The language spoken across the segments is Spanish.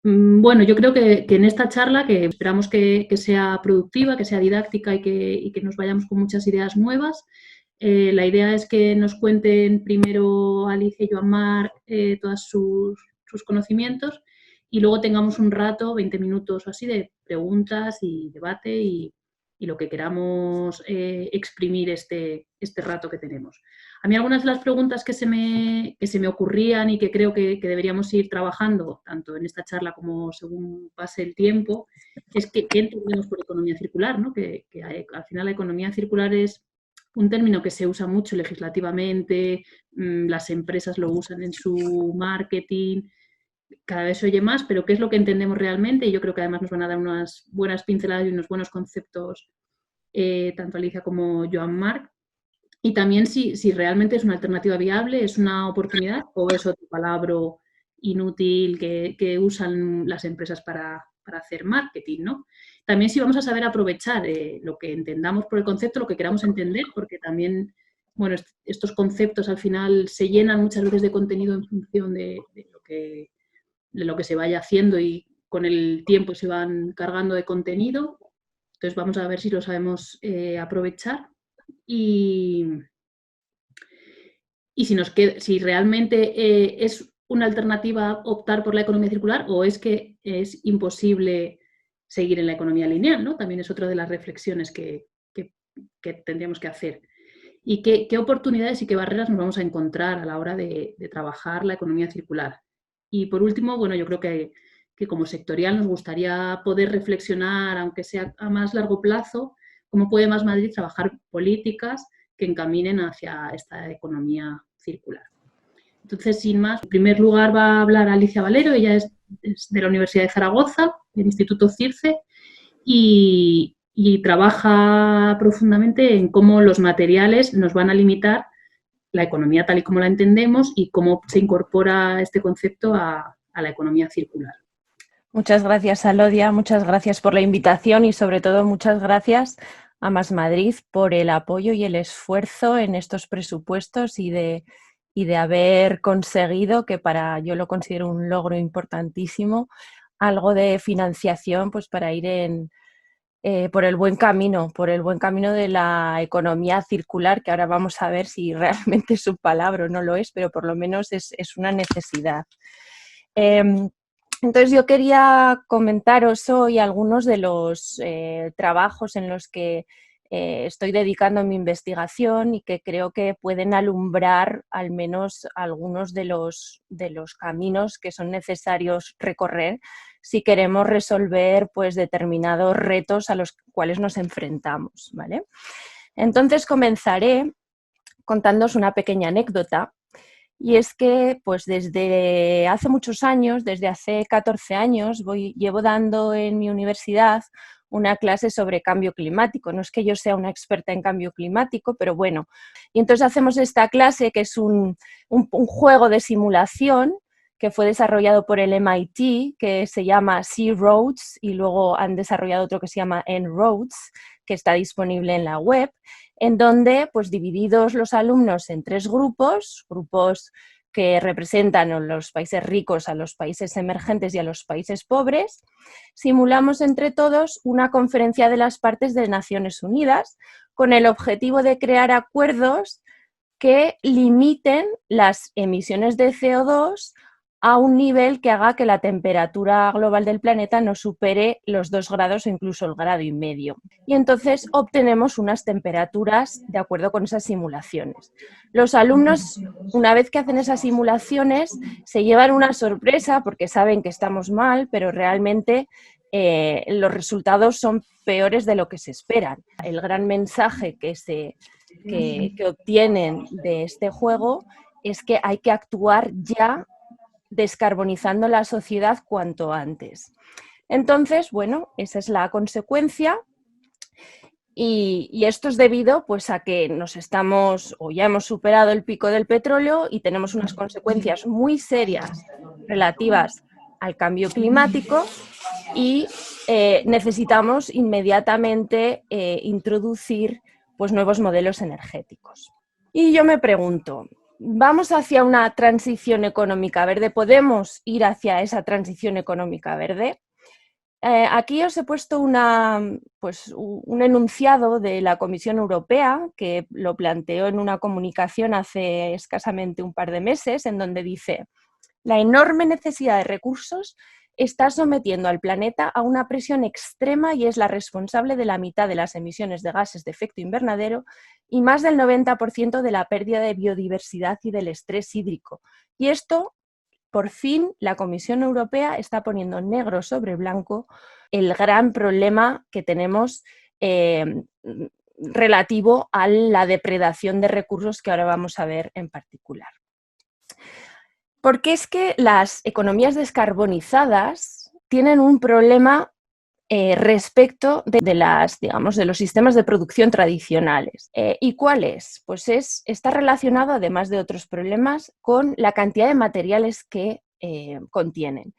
Bueno, yo creo que en esta charla, que esperamos que sea productiva, que sea didáctica y que nos vayamos con muchas ideas nuevas, la idea es que nos cuenten primero Alicia y Joan-Marc todos sus conocimientos y luego tengamos un rato, 20 minutos o así, de preguntas y debate y lo que queramos exprimir este rato que tenemos. A mí algunas de las preguntas que se me ocurrían y que creo que deberíamos ir trabajando, tanto en esta charla como según pase el tiempo, es qué entendemos por economía circular, ¿no? Que al final la economía circular es un término que se usa mucho legislativamente, las empresas lo usan en su marketing, cada vez se oye más, pero ¿qué es lo que entendemos realmente? Y yo creo que además nos van a dar unas buenas pinceladas y unos buenos conceptos, tanto Alicia como Joan-Marc. Y también si realmente es una alternativa viable, es una oportunidad o es otro palabra inútil que usan las empresas para hacer marketing, ¿no? También si vamos a saber aprovechar lo que entendamos por el concepto, lo que queramos entender, porque también, bueno, estos conceptos al final se llenan muchas veces de contenido en función de lo que se vaya haciendo y con el tiempo se van cargando de contenido. Entonces vamos a ver si lo sabemos aprovechar y si realmente es una alternativa optar por la economía circular o es que es imposible seguir en la economía lineal, ¿no? También es otra de las reflexiones que tendríamos que hacer. ¿Y qué oportunidades y qué barreras nos vamos a encontrar a la hora de trabajar la economía circular? Y por último, bueno, yo creo que como sectorial nos gustaría poder reflexionar, aunque sea a más largo plazo, cómo puede Más Madrid trabajar políticas que encaminen hacia esta economía circular. Entonces, sin más, en primer lugar va a hablar Alicia Valero, ella es de la Universidad de Zaragoza, del Instituto CIRCE, y trabaja profundamente en cómo los materiales nos van a limitar la economía tal y como la entendemos y cómo se incorpora este concepto a la economía circular. Muchas gracias, Alodia, muchas gracias por la invitación y sobre todo muchas gracias a Más Madrid por el apoyo y el esfuerzo en estos presupuestos y de haber conseguido, que yo lo considero un logro importantísimo, algo de financiación pues para ir por el buen camino de la economía circular, que ahora vamos a ver si realmente es su palabra o no lo es, pero por lo menos es una necesidad. Entonces yo quería comentaros hoy algunos de los trabajos en los que estoy dedicando mi investigación y que creo que pueden alumbrar al menos algunos de los caminos que son necesarios recorrer si queremos resolver pues, determinados retos a los cuales nos enfrentamos, ¿vale? Entonces comenzaré contándoos una pequeña anécdota. Y es que pues desde hace muchos años, desde hace 14 años, llevo dando en mi universidad una clase sobre cambio climático. No es que yo sea una experta en cambio climático, pero bueno. Y entonces hacemos esta clase que es un juego de simulación que fue desarrollado por el MIT, que se llama C-Roads, y luego han desarrollado otro que se llama En-Roads, que está disponible en la web, en donde, pues divididos los alumnos en 3 grupos que representan a los países ricos, a los países emergentes y a los países pobres, simulamos entre todos una conferencia de las partes de Naciones Unidas con el objetivo de crear acuerdos que limiten las emisiones de CO2 a un nivel que haga que la temperatura global del planeta no supere los 2 grados o incluso el 1,5 grados. Y entonces obtenemos unas temperaturas de acuerdo con esas simulaciones. Los alumnos, una vez que hacen esas simulaciones, se llevan una sorpresa porque saben que estamos mal, pero realmente los resultados son peores de lo que se esperan. El gran mensaje que obtienen de este juego es que hay que actuar ya descarbonizando la sociedad cuanto antes. Entonces, bueno, esa es la consecuencia y esto es debido pues, a que nos estamos o ya hemos superado el pico del petróleo y tenemos unas consecuencias muy serias relativas al cambio climático y necesitamos inmediatamente introducir pues, nuevos modelos energéticos. Y yo me pregunto, vamos hacia una transición económica verde, podemos ir hacia esa transición económica verde. Aquí os he puesto un enunciado de la Comisión Europea que lo planteó en una comunicación hace escasamente un par de meses, en donde dice: la enorme necesidad de recursos está sometiendo al planeta a una presión extrema y es la responsable de la mitad de las emisiones de gases de efecto invernadero y más del 90% de la pérdida de biodiversidad y del estrés hídrico. Y esto, por fin, la Comisión Europea está poniendo negro sobre blanco el gran problema que tenemos relativo a la depredación de recursos que ahora vamos a ver en particular. Porque es que las economías descarbonizadas tienen un problema respecto de los sistemas de producción tradicionales. ¿Y cuál es? Pues está relacionado, además de otros problemas, con la cantidad de materiales que contienen.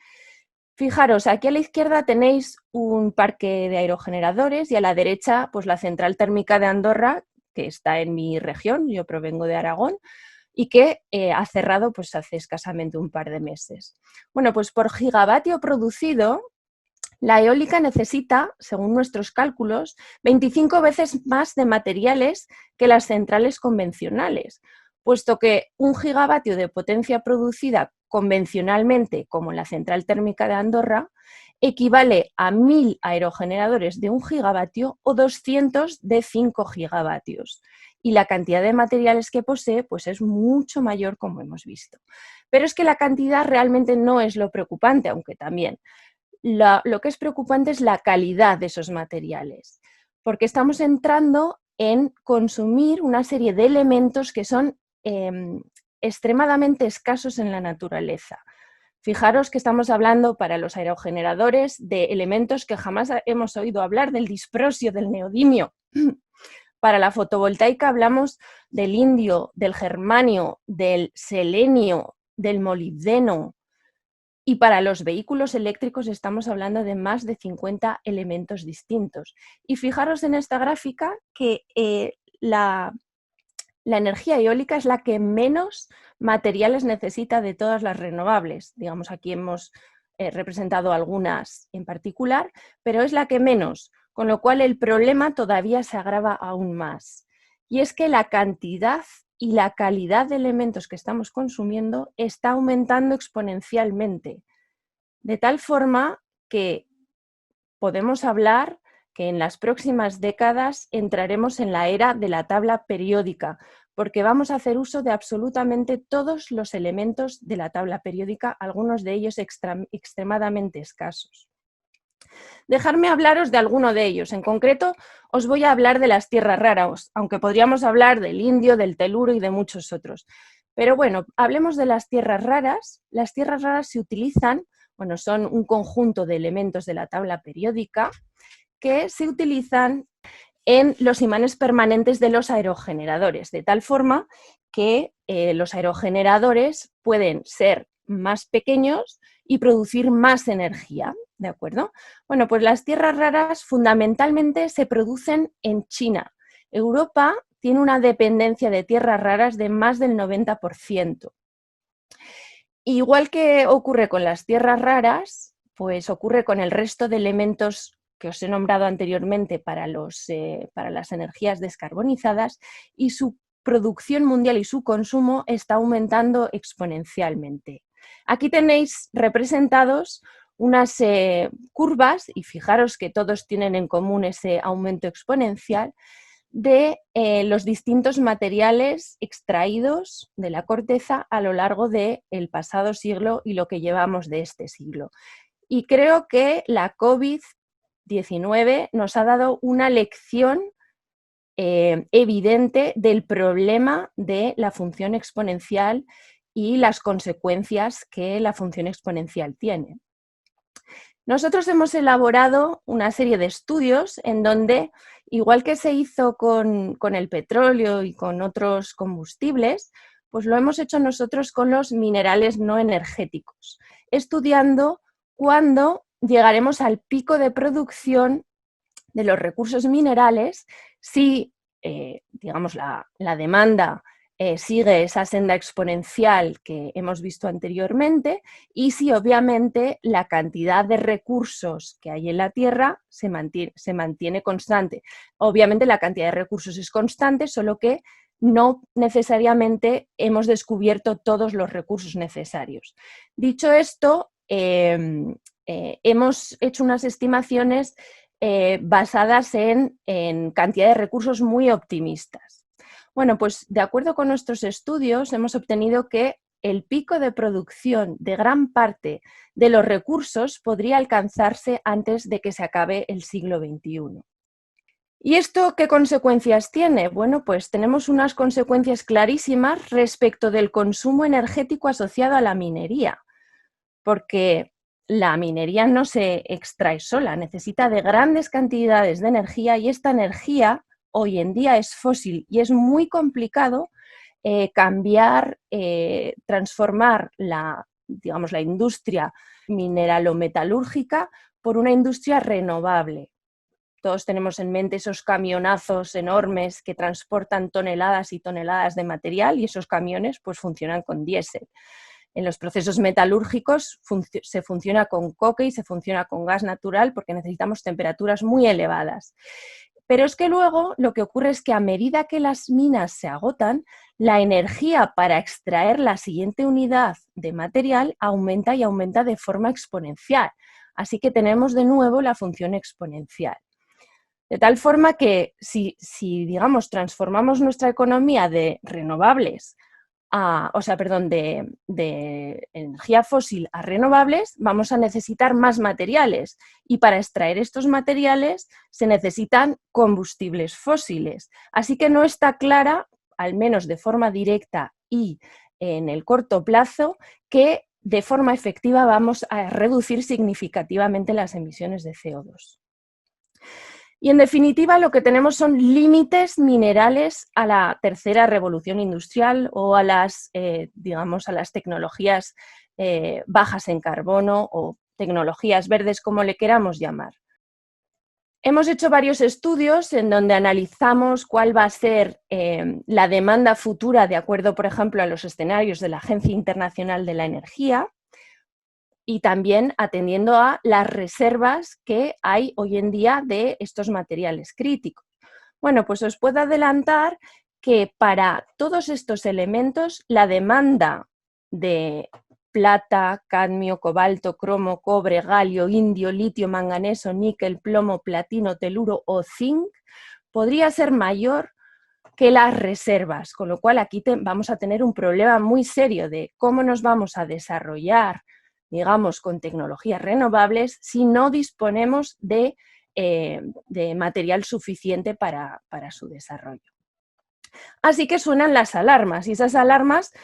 Fijaros, aquí a la izquierda tenéis un parque de aerogeneradores y a la derecha pues la central térmica de Andorra, que está en mi región, yo provengo de Aragón, y que ha cerrado pues hace escasamente un par de meses. Bueno, pues por gigavatio producido, la eólica necesita, según nuestros cálculos, 25 veces más de materiales que las centrales convencionales, puesto que un gigavatio de potencia producida convencionalmente, como la central térmica de Andorra, equivale a 1000 aerogeneradores de 1 gigavatio o 200 de 5 gigavatios. Y la cantidad de materiales que posee pues es mucho mayor, como hemos visto. Pero es que la cantidad realmente no es lo preocupante, aunque también. Lo que es preocupante es la calidad de esos materiales, porque estamos entrando en consumir una serie de elementos que son extremadamente escasos en la naturaleza. Fijaros que estamos hablando para los aerogeneradores de elementos que jamás hemos oído hablar, del disprosio, del neodimio. Para la fotovoltaica hablamos del indio, del germanio, del selenio, del molibdeno. Y para los vehículos eléctricos estamos hablando de más de 50 elementos distintos. Y fijaros en esta gráfica que la energía eólica es la que menos materiales necesita de todas las renovables. Digamos, aquí hemos representado algunas en particular, pero es la que menos, con lo cual el problema todavía se agrava aún más. Y es que la cantidad y la calidad de elementos que estamos consumiendo está aumentando exponencialmente, de tal forma que podemos hablar que en las próximas décadas entraremos en la era de la tabla periódica, porque vamos a hacer uso de absolutamente todos los elementos de la tabla periódica, algunos de ellos extremadamente escasos. Dejadme hablaros de alguno de ellos. En concreto, os voy a hablar de las tierras raras, aunque podríamos hablar del indio, del teluro y de muchos otros. Pero bueno, hablemos de las tierras raras. Las tierras raras se utilizan, bueno, son un conjunto de elementos de la tabla periódica que se utilizan en los imanes permanentes de los aerogeneradores, de tal forma que los aerogeneradores pueden ser más pequeños y producir más energía, ¿de acuerdo? Bueno, pues las tierras raras fundamentalmente se producen en China. Europa tiene una dependencia de tierras raras de más del 90%. Igual que ocurre con las tierras raras, pues ocurre con el resto de elementos que os he nombrado anteriormente para las energías descarbonizadas, y su producción mundial y su consumo está aumentando exponencialmente. Aquí tenéis representados unas curvas, y fijaros que todos tienen en común ese aumento exponencial, de los distintos materiales extraídos de la corteza a lo largo del pasado siglo y lo que llevamos de este siglo. Y creo que la COVID-19 nos ha dado una lección evidente del problema de la función exponencial y las consecuencias que la función exponencial tiene. Nosotros hemos elaborado una serie de estudios en donde, igual que se hizo con el petróleo y con otros combustibles, pues lo hemos hecho nosotros con los minerales no energéticos, estudiando cuándo llegaremos al pico de producción de los recursos minerales si, digamos, la demanda sigue esa senda exponencial que hemos visto anteriormente y si obviamente la cantidad de recursos que hay en la Tierra se mantiene constante. Obviamente la cantidad de recursos es constante, solo que no necesariamente hemos descubierto todos los recursos necesarios. Dicho esto, hemos hecho unas estimaciones basadas en cantidad de recursos muy optimistas. Bueno, pues de acuerdo con nuestros estudios hemos obtenido que el pico de producción de gran parte de los recursos podría alcanzarse antes de que se acabe el siglo XXI. ¿Y esto qué consecuencias tiene? Bueno, pues tenemos unas consecuencias clarísimas respecto del consumo energético asociado a la minería, porque la minería no se extrae sola, necesita de grandes cantidades de energía y esta energía hoy en día es fósil y es muy complicado transformar digamos, la industria mineralometalúrgica por una industria renovable. Todos tenemos en mente esos camionazos enormes que transportan toneladas y toneladas de material y esos camiones pues funcionan con diésel. En los procesos metalúrgicos se funciona con coque y se funciona con gas natural porque necesitamos temperaturas muy elevadas. Pero es que luego lo que ocurre es que a medida que las minas se agotan, la energía para extraer la siguiente unidad de material aumenta y aumenta de forma exponencial. Así que tenemos de nuevo la función exponencial. De tal forma que si digamos, transformamos nuestra economía de renovables de energía fósil a renovables, vamos a necesitar más materiales y para extraer estos materiales se necesitan combustibles fósiles. Así que no está clara, al menos de forma directa y en el corto plazo, que de forma efectiva vamos a reducir significativamente las emisiones de CO2. Y en definitiva lo que tenemos son límites minerales a la tercera revolución industrial o a las, digamos, a las tecnologías bajas en carbono o tecnologías verdes, como le queramos llamar. Hemos hecho varios estudios en donde analizamos cuál va a ser la demanda futura de acuerdo, por ejemplo, a los escenarios de la Agencia Internacional de la Energía, y también atendiendo a las reservas que hay hoy en día de estos materiales críticos. Bueno, pues os puedo adelantar que para todos estos elementos la demanda de plata, cadmio, cobalto, cromo, cobre, galio, indio, litio, manganeso, níquel, plomo, platino, teluro o zinc podría ser mayor que las reservas, con lo cual aquí vamos a tener un problema muy serio de cómo nos vamos a desarrollar, digamos, con tecnologías renovables si no disponemos de material suficiente para su desarrollo. Así que suenan las alarmas y esas alarmas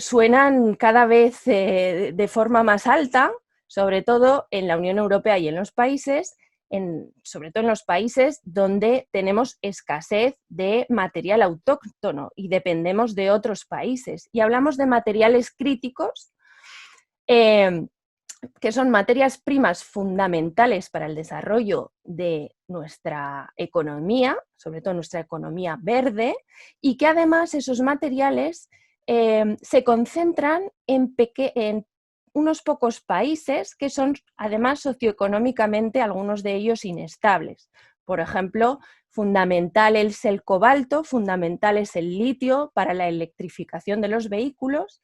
suenan cada vez de forma más alta, sobre todo en la Unión Europea y en los países, sobre todo en los países donde tenemos escasez de material autóctono y dependemos de otros países. Y hablamos de materiales críticos, que son materias primas fundamentales para el desarrollo de nuestra economía, sobre todo nuestra economía verde, y que además esos materiales se concentran en unos pocos países que son además socioeconómicamente algunos de ellos inestables. Por ejemplo, fundamental es el cobalto, fundamental es el litio para la electrificación de los vehículos.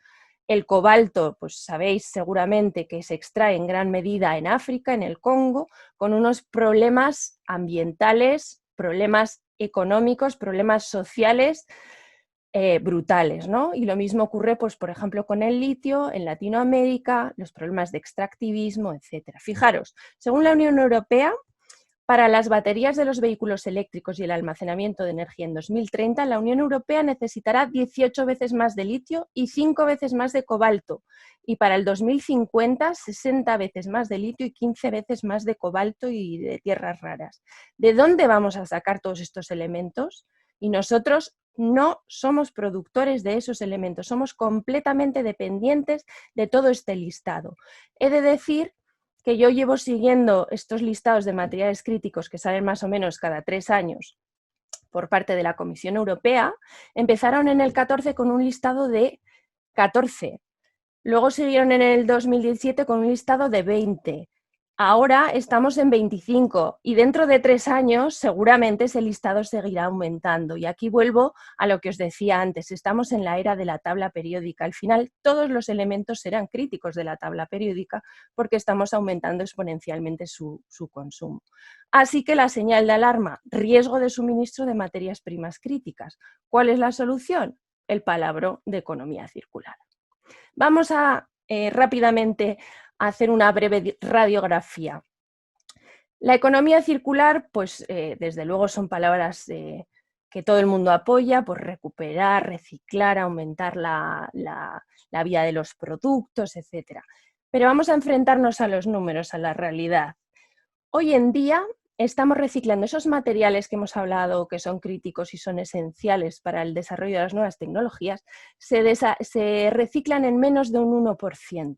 El cobalto, pues sabéis seguramente que se extrae en gran medida en África, en el Congo, con unos problemas ambientales, problemas económicos, problemas sociales brutales, ¿no? Y lo mismo ocurre, pues, por ejemplo, con el litio en Latinoamérica, los problemas de extractivismo, etc. Fijaros, según la Unión Europea, para las baterías de los vehículos eléctricos y el almacenamiento de energía en 2030, la Unión Europea necesitará 18 veces más de litio y 5 veces más de cobalto. Y para el 2050, 60 veces más de litio y 15 veces más de cobalto y de tierras raras. ¿De dónde vamos a sacar todos estos elementos? Y nosotros no somos productores de esos elementos, somos completamente dependientes de todo este listado. He de decir que yo llevo siguiendo estos listados de materiales críticos que salen más o menos cada 3 años por parte de la Comisión Europea, empezaron en el 14 con un listado de 14. Luego siguieron en el 2017 con un listado de 20. Ahora estamos en 25 y dentro de 3 años seguramente ese listado seguirá aumentando. Y aquí vuelvo a lo que os decía antes, estamos en la era de la tabla periódica. Al final todos los elementos serán críticos de la tabla periódica porque estamos aumentando exponencialmente su consumo. Así que la señal de alarma, riesgo de suministro de materias primas críticas. ¿Cuál es la solución? El palabra de economía circular. Vamos a rápidamente hacer una breve radiografía. La economía circular, pues desde luego son palabras que todo el mundo apoya, pues recuperar, reciclar, aumentar la vida de los productos, etc. Pero vamos a enfrentarnos a los números, a la realidad. Hoy en día estamos reciclando esos materiales que hemos hablado que son críticos y son esenciales para el desarrollo de las nuevas tecnologías, se reciclan en menos de un 1%.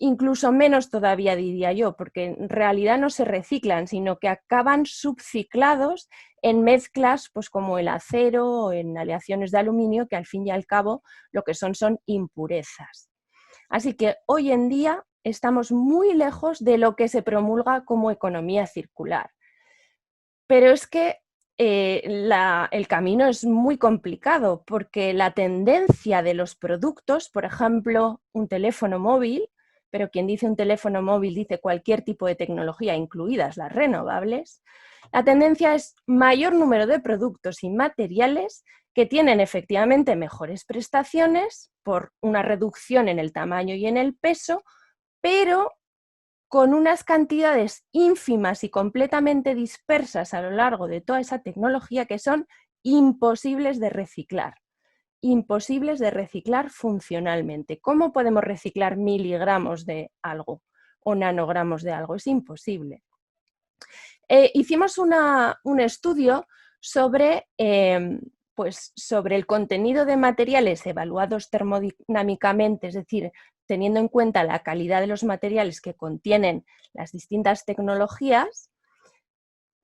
Incluso menos todavía diría yo, porque en realidad no se reciclan, sino que acaban subciclados en mezclas pues como el acero o en aleaciones de aluminio, que al fin y al cabo lo que son impurezas. Así que hoy en día estamos muy lejos de lo que se promulga como economía circular. Pero es que el camino es muy complicado porque la tendencia de los productos, por ejemplo, un teléfono móvil, pero quien dice un teléfono móvil dice cualquier tipo de tecnología, incluidas las renovables, la tendencia es mayor número de productos y materiales que tienen efectivamente mejores prestaciones por una reducción en el tamaño y en el peso, pero con unas cantidades ínfimas y completamente dispersas a lo largo de toda esa tecnología que son imposibles de reciclar. Imposibles de reciclar funcionalmente. ¿Cómo podemos reciclar miligramos de algo o nanogramos de algo? Es imposible. Hicimos un estudio sobre el contenido de materiales evaluados termodinámicamente, es decir, teniendo en cuenta la calidad de los materiales que contienen las distintas tecnologías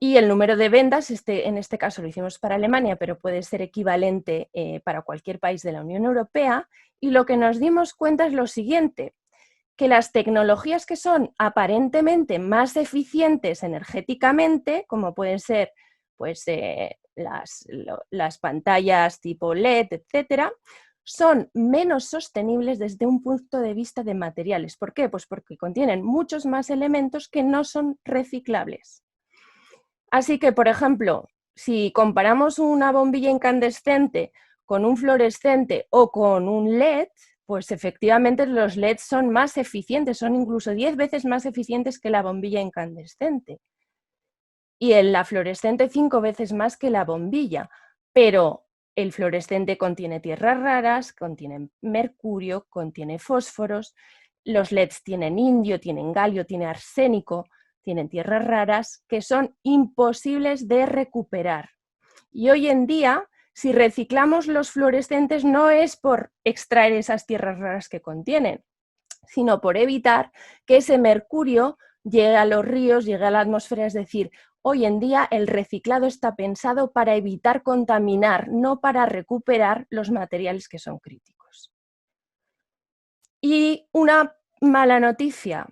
y el número de vendas, en este caso lo hicimos para Alemania, pero puede ser equivalente para cualquier país de la Unión Europea, y lo que nos dimos cuenta es lo siguiente, que las tecnologías que son aparentemente más eficientes energéticamente, como pueden ser pues, las pantallas tipo LED, etcétera, son menos sostenibles desde un punto de vista de materiales. ¿Por qué? Pues porque contienen muchos más elementos que no son reciclables. Así que, por ejemplo, si comparamos una bombilla incandescente con un fluorescente o con un LED, pues efectivamente los LEDs son más eficientes, son incluso 10 veces más eficientes que la bombilla incandescente. Y la fluorescente 5 veces más que la bombilla, pero el fluorescente contiene tierras raras, contiene mercurio, contiene fósforos, los LEDs tienen indio, tienen galio, tienen arsénico, tienen tierras raras que son imposibles de recuperar. Y hoy en día, si reciclamos los fluorescentes no es por extraer esas tierras raras que contienen, sino por evitar que ese mercurio llegue a los ríos, llegue a la atmósfera. Es decir, hoy en día el reciclado está pensado para evitar contaminar, no para recuperar los materiales que son críticos. Y una mala noticia,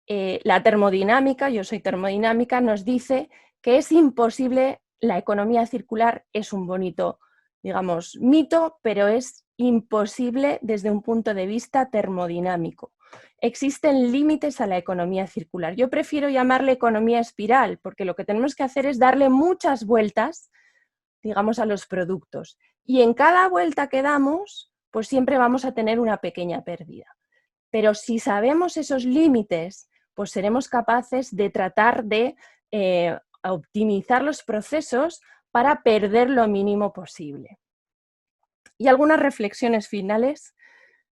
la termodinámica, yo soy termodinámica, nos dice que es imposible. La economía circular es un bonito, digamos, mito, pero es imposible desde un punto de vista termodinámico. Existen límites a la economía circular. Yo prefiero llamarle economía espiral, porque lo que tenemos que hacer es darle muchas vueltas, digamos, a los productos. Y en cada vuelta que damos, pues siempre vamos a tener una pequeña pérdida. Pero si sabemos esos límites, pues seremos capaces de tratar de optimizar los procesos para perder lo mínimo posible. Y algunas reflexiones finales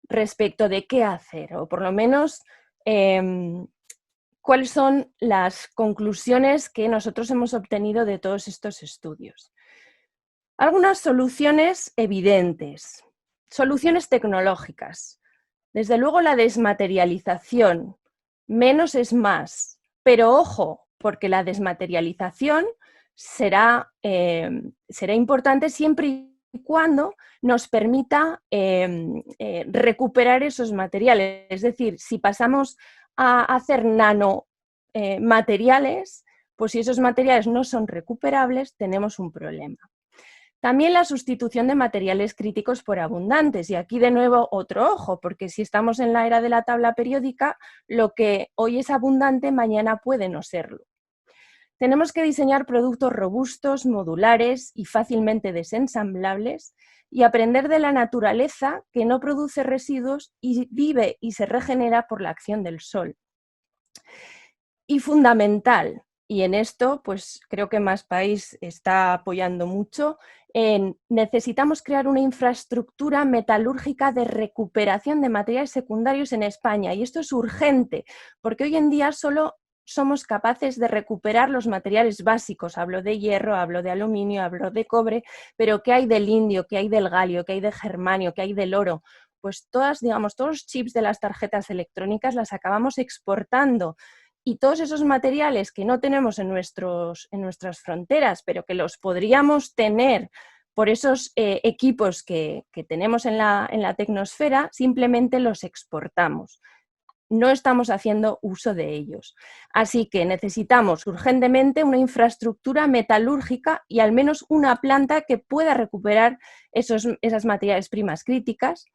respecto de qué hacer, o por lo menos cuáles son las conclusiones que nosotros hemos obtenido de todos estos estudios. Algunas soluciones evidentes, soluciones tecnológicas. Desde luego la desmaterialización, menos es más, pero ojo, porque la desmaterialización será importante siempre y cuando nos permita recuperar esos materiales. Es decir, si pasamos a hacer nanomateriales, pues si esos materiales no son recuperables, tenemos un problema. También la sustitución de materiales críticos por abundantes. Y aquí de nuevo otro ojo, porque si estamos en la era de la tabla periódica, lo que hoy es abundante, mañana puede no serlo. Tenemos que diseñar productos robustos, modulares y fácilmente desensamblables y aprender de la naturaleza que no produce residuos y vive y se regenera por la acción del sol. Y fundamental, y en esto pues creo que Más País está apoyando mucho, necesitamos crear una infraestructura metalúrgica de recuperación de materiales secundarios en España, y esto es urgente, porque hoy en día solo somos capaces de recuperar los materiales básicos. Hablo de hierro, hablo de aluminio, hablo de cobre, pero ¿qué hay del indio, qué hay del galio, qué hay de germanio, qué hay del oro? Pues todos los chips de las tarjetas electrónicas las acabamos exportando. Y todos esos materiales que no tenemos en nuestras fronteras, pero que los podríamos tener por esos equipos que tenemos en la tecnosfera, simplemente los exportamos. No estamos haciendo uso de ellos. Así que necesitamos urgentemente una infraestructura metalúrgica y al menos una planta que pueda recuperar esas materiales primas críticas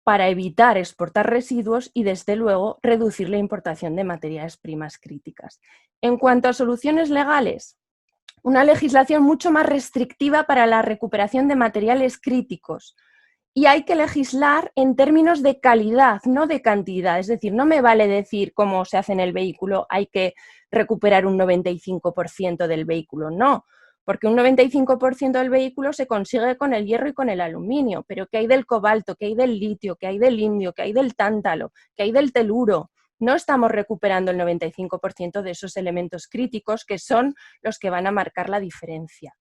para evitar exportar residuos y, desde luego, reducir la importación de materias primas críticas. En cuanto a soluciones legales, una legislación mucho más restrictiva para la recuperación de materiales críticos. Y hay que legislar en términos de calidad, no de cantidad. Es decir, no me vale decir, como se hace en el vehículo, hay que recuperar un 95% del vehículo. No, porque un 95% del vehículo se consigue con el hierro y con el aluminio. Pero ¿qué hay del cobalto? ¿Qué hay del litio? ¿Qué hay del indio? ¿Qué hay del tántalo? ¿Qué hay del teluro? No estamos recuperando el 95% de esos elementos críticos que son los que van a marcar la diferencia.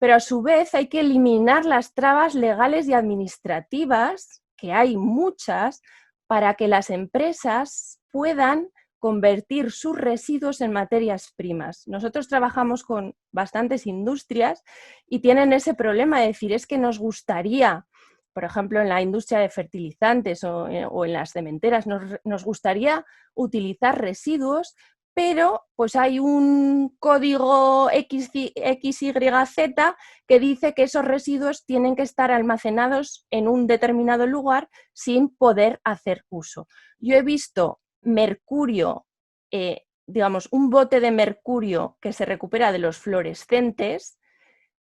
Pero a su vez hay que eliminar las trabas legales y administrativas, que hay muchas, para que las empresas puedan convertir sus residuos en materias primas. Nosotros trabajamos con bastantes industrias y tienen ese problema de decir, es que nos gustaría, por ejemplo, en la industria de fertilizantes o en las cementeras, nos gustaría utilizar residuos, pero pues hay un código XYZ que dice que esos residuos tienen que estar almacenados en un determinado lugar sin poder hacer uso. Yo he visto mercurio, un bote de mercurio que se recupera de los fluorescentes,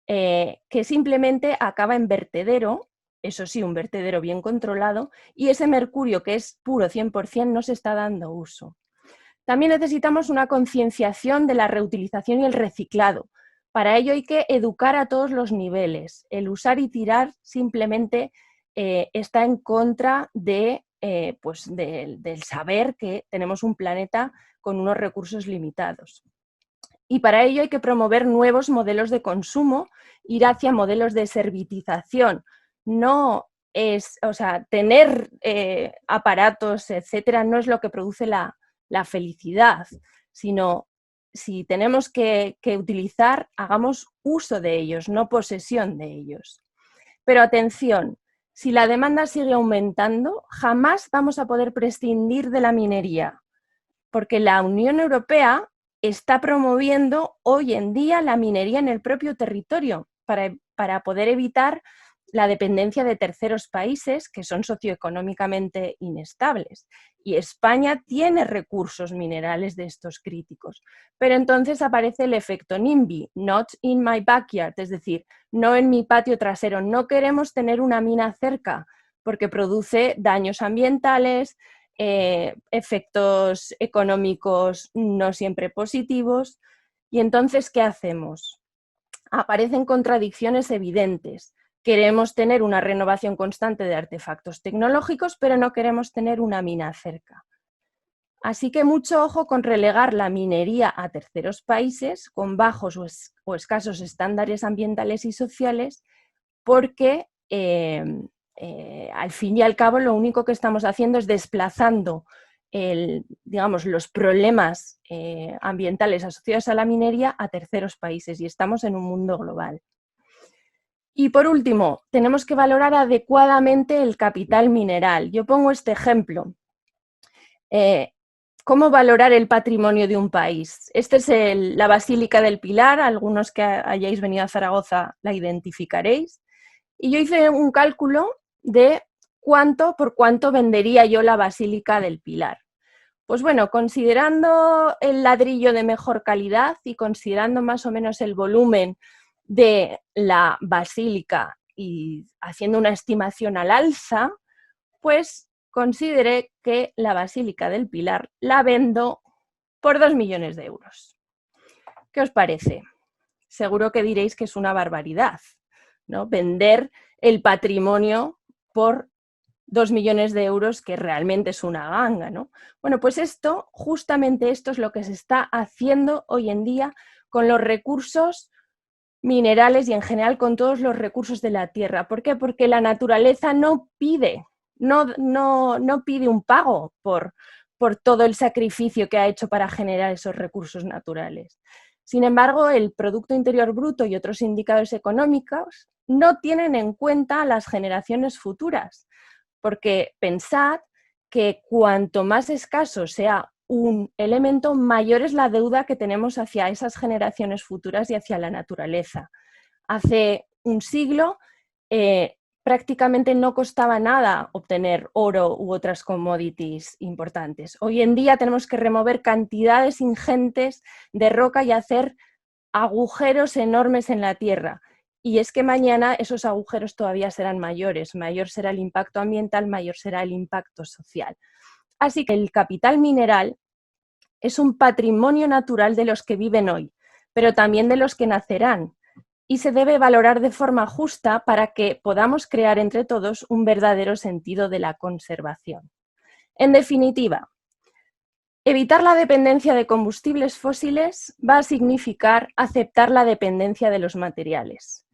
que simplemente acaba en vertedero, eso sí, un vertedero bien controlado, y ese mercurio que es puro 100% no se está dando uso. También necesitamos una concienciación de la reutilización y el reciclado. Para ello hay que educar a todos los niveles. El usar y tirar simplemente está en contra del saber que tenemos un planeta con unos recursos limitados. Y para ello hay que promover nuevos modelos de consumo, ir hacia modelos de servitización. No es, tener aparatos, etcétera, no es lo que produce la felicidad, sino si tenemos que utilizar, hagamos uso de ellos, no posesión de ellos. Pero atención, si la demanda sigue aumentando, jamás vamos a poder prescindir de la minería, porque la Unión Europea está promoviendo hoy en día la minería en el propio territorio para poder evitar la dependencia de terceros países que son socioeconómicamente inestables. Y España tiene recursos minerales de estos críticos. Pero entonces aparece el efecto NIMBY, not in my backyard, es decir, no en mi patio trasero. No queremos tener una mina cerca porque produce daños ambientales, efectos económicos no siempre positivos. Y entonces, ¿qué hacemos? Aparecen contradicciones evidentes. Queremos tener una renovación constante de artefactos tecnológicos, pero no queremos tener una mina cerca. Así que mucho ojo con relegar la minería a terceros países con bajos o escasos estándares ambientales y sociales, porque al fin y al cabo lo único que estamos haciendo es desplazando digamos, los problemas ambientales asociados a la minería a terceros países, y estamos en un mundo global. Y por último, tenemos que valorar adecuadamente el capital mineral. Yo pongo este ejemplo. ¿Cómo valorar el patrimonio de un país? Esta es la Basílica del Pilar, algunos que hayáis venido a Zaragoza la identificaréis. Y yo hice un cálculo de por cuánto vendería yo la Basílica del Pilar. Pues bueno, considerando el ladrillo de mejor calidad y considerando más o menos el volumen de la basílica y haciendo una estimación al alza, pues consideré que la Basílica del Pilar la vendo por 2 millones de euros. ¿Qué os parece? Seguro que diréis que es una barbaridad, ¿no? Vender el patrimonio por 2 millones de euros, que realmente es una ganga, ¿no? Bueno, pues justamente esto es lo que se está haciendo hoy en día con los recursos minerales y en general con todos los recursos de la tierra. ¿Por qué? Porque la naturaleza no pide un pago por todo el sacrificio que ha hecho para generar esos recursos naturales. Sin embargo, el Producto Interior Bruto y otros indicadores económicos no tienen en cuenta las generaciones futuras, porque pensad que cuanto más escaso sea un elemento, mayor es la deuda que tenemos hacia esas generaciones futuras y hacia la naturaleza. Hace un siglo prácticamente no costaba nada obtener oro u otras commodities importantes. Hoy en día tenemos que remover cantidades ingentes de roca y hacer agujeros enormes en la tierra. Y es que mañana esos agujeros todavía serán mayores. Mayor será el impacto ambiental, mayor será el impacto social. Así que el capital mineral es un patrimonio natural de los que viven hoy, pero también de los que nacerán, y se debe valorar de forma justa para que podamos crear entre todos un verdadero sentido de la conservación. En definitiva, evitar la dependencia de combustibles fósiles va a significar aceptar la dependencia de los materiales.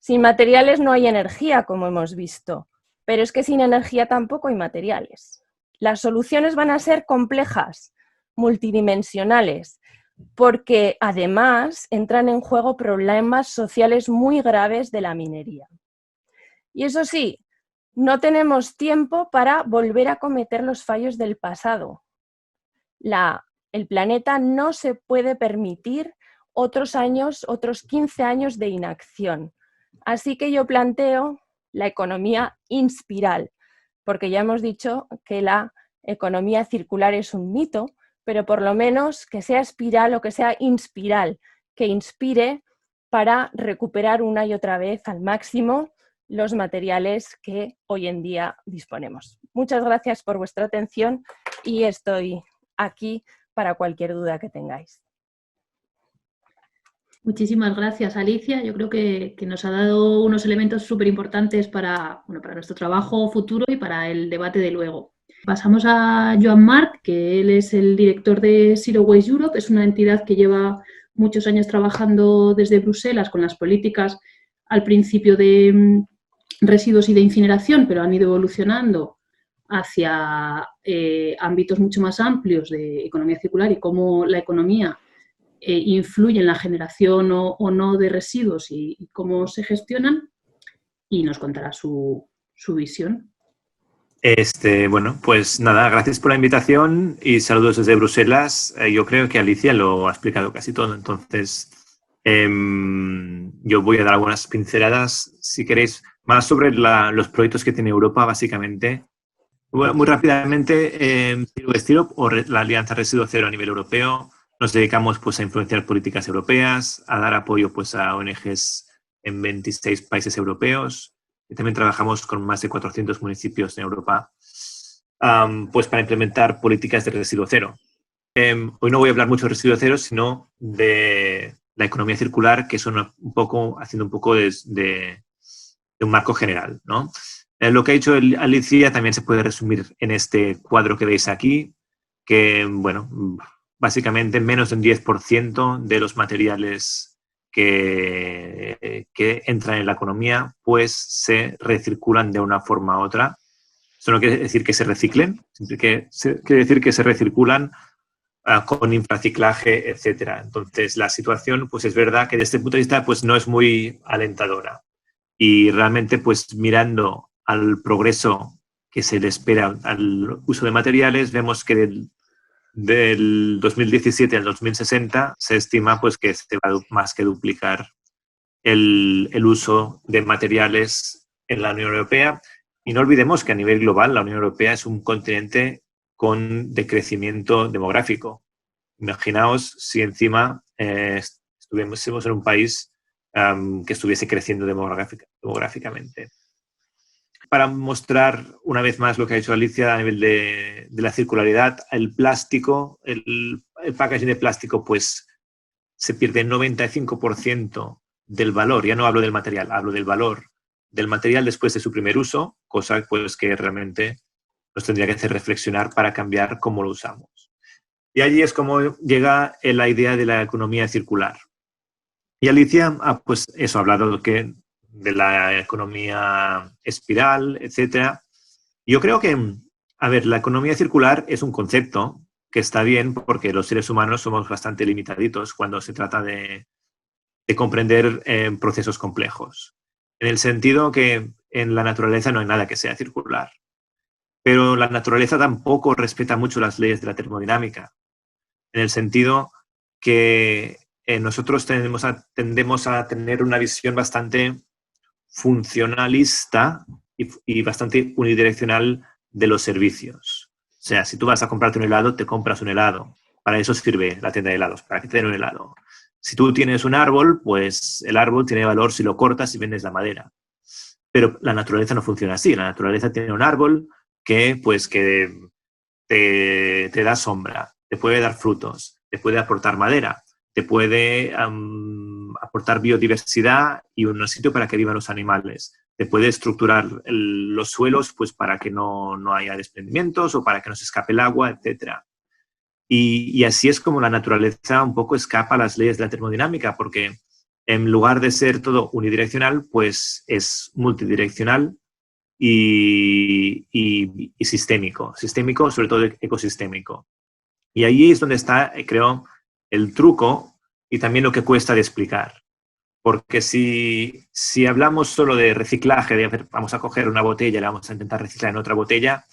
Sin materiales no hay energía, como hemos visto, pero es que sin energía tampoco hay materiales. Las soluciones van a ser complejas, multidimensionales, porque además entran en juego problemas sociales muy graves de la minería. Y eso sí, no tenemos tiempo para volver a cometer los fallos del pasado. El planeta no se puede permitir otros 15 años de inacción. Así que yo planteo la economía inspiral, porque ya hemos dicho que la economía circular es un mito, pero por lo menos que sea espiral o que sea inspiral, que inspire para recuperar una y otra vez al máximo los materiales que hoy en día disponemos. Muchas gracias por vuestra atención y estoy aquí para cualquier duda que tengáis. Muchísimas gracias, Alicia. Yo creo que nos ha dado unos elementos súper importantes para nuestro trabajo futuro y para el debate de luego. Pasamos a Joan Marc, que él es el director de Zero Waste Europe. Es una entidad que lleva muchos años trabajando desde Bruselas con las políticas al principio de residuos y de incineración, pero han ido evolucionando hacia ámbitos mucho más amplios de economía circular y cómo la economía influye en la generación o no de residuos y cómo se gestionan, y nos contará su visión. Bueno, pues nada, gracias por la invitación y saludos desde Bruselas. Yo creo que Alicia lo ha explicado casi todo, entonces yo voy a dar algunas pinceladas, si queréis, más sobre los proyectos que tiene Europa, básicamente. Bueno, muy rápidamente, Zero Waste Europe, o la Alianza Residuo Cero a nivel europeo, nos dedicamos pues, a influenciar políticas europeas, a dar apoyo pues, a ONGs en 26 países europeos. Y también trabajamos con más de 400 municipios en Europa pues para implementar políticas de residuo cero. Hoy no voy a hablar mucho de residuo cero, sino de la economía circular, que son haciendo un poco de un marco general, ¿no? Lo que ha dicho Alicia también se puede resumir en este cuadro que veis aquí, que, bueno, básicamente menos de un 10% de los materiales que entran en la economía pues se recirculan de una forma u otra. Esto no quiere decir que se reciclen, quiere decir que se recirculan con infraciclaje, etcétera. Entonces, la situación, pues es verdad que desde este punto de vista, pues no es muy alentadora. Y realmente, pues mirando al progreso que se le espera al uso de materiales, vemos que del 2017 al 2060 se estima pues que se va a más que duplicar el uso de materiales en la Unión Europea. Y no olvidemos que a nivel global la Unión Europea es un continente con decrecimiento demográfico. Imaginaos si encima estuviésemos en un país que estuviese creciendo demográficamente. Para mostrar una vez más lo que ha dicho Alicia a nivel de la circularidad, el plástico, el packaging de plástico, pues se pierde el 95% del valor. Ya no hablo del material, hablo del valor del material después de su primer uso, cosa pues que realmente nos tendría que hacer reflexionar para cambiar cómo lo usamos. Y allí es como llega la idea de la economía circular. Y Alicia pues eso, ha hablado de la economía espiral, etc. Yo creo que, a ver, la economía circular es un concepto que está bien porque los seres humanos somos bastante limitaditos cuando se trata de comprender procesos complejos. En el sentido que en la naturaleza no hay nada que sea circular. Pero la naturaleza tampoco respeta mucho las leyes de la termodinámica. En el sentido que nosotros tendemos a tener una visión bastante funcionalista y bastante unidireccional de los servicios. O sea, si tú vas a comprarte un helado, te compras un helado. Para eso sirve la tienda de helados, para que te den un helado. Si tú tienes un árbol, pues el árbol tiene valor si lo cortas y vendes la madera. Pero la naturaleza no funciona así. La naturaleza tiene un árbol que te da sombra, te puede dar frutos, te puede aportar madera, te puede aportar biodiversidad y un sitio para que vivan los animales. Te puede estructurar los suelos pues, para que no haya desprendimientos o para que no se escape el agua, etc. Y así es como la naturaleza un poco escapa a las leyes de la termodinámica, porque en lugar de ser todo unidireccional, pues es multidireccional y sistémico. Sistémico, sobre todo ecosistémico. Y ahí es donde está, creo, el truco y también lo que cuesta de explicar. Porque si hablamos solo de reciclaje, de vamos a coger una botella y la vamos a intentar reciclar en otra botella,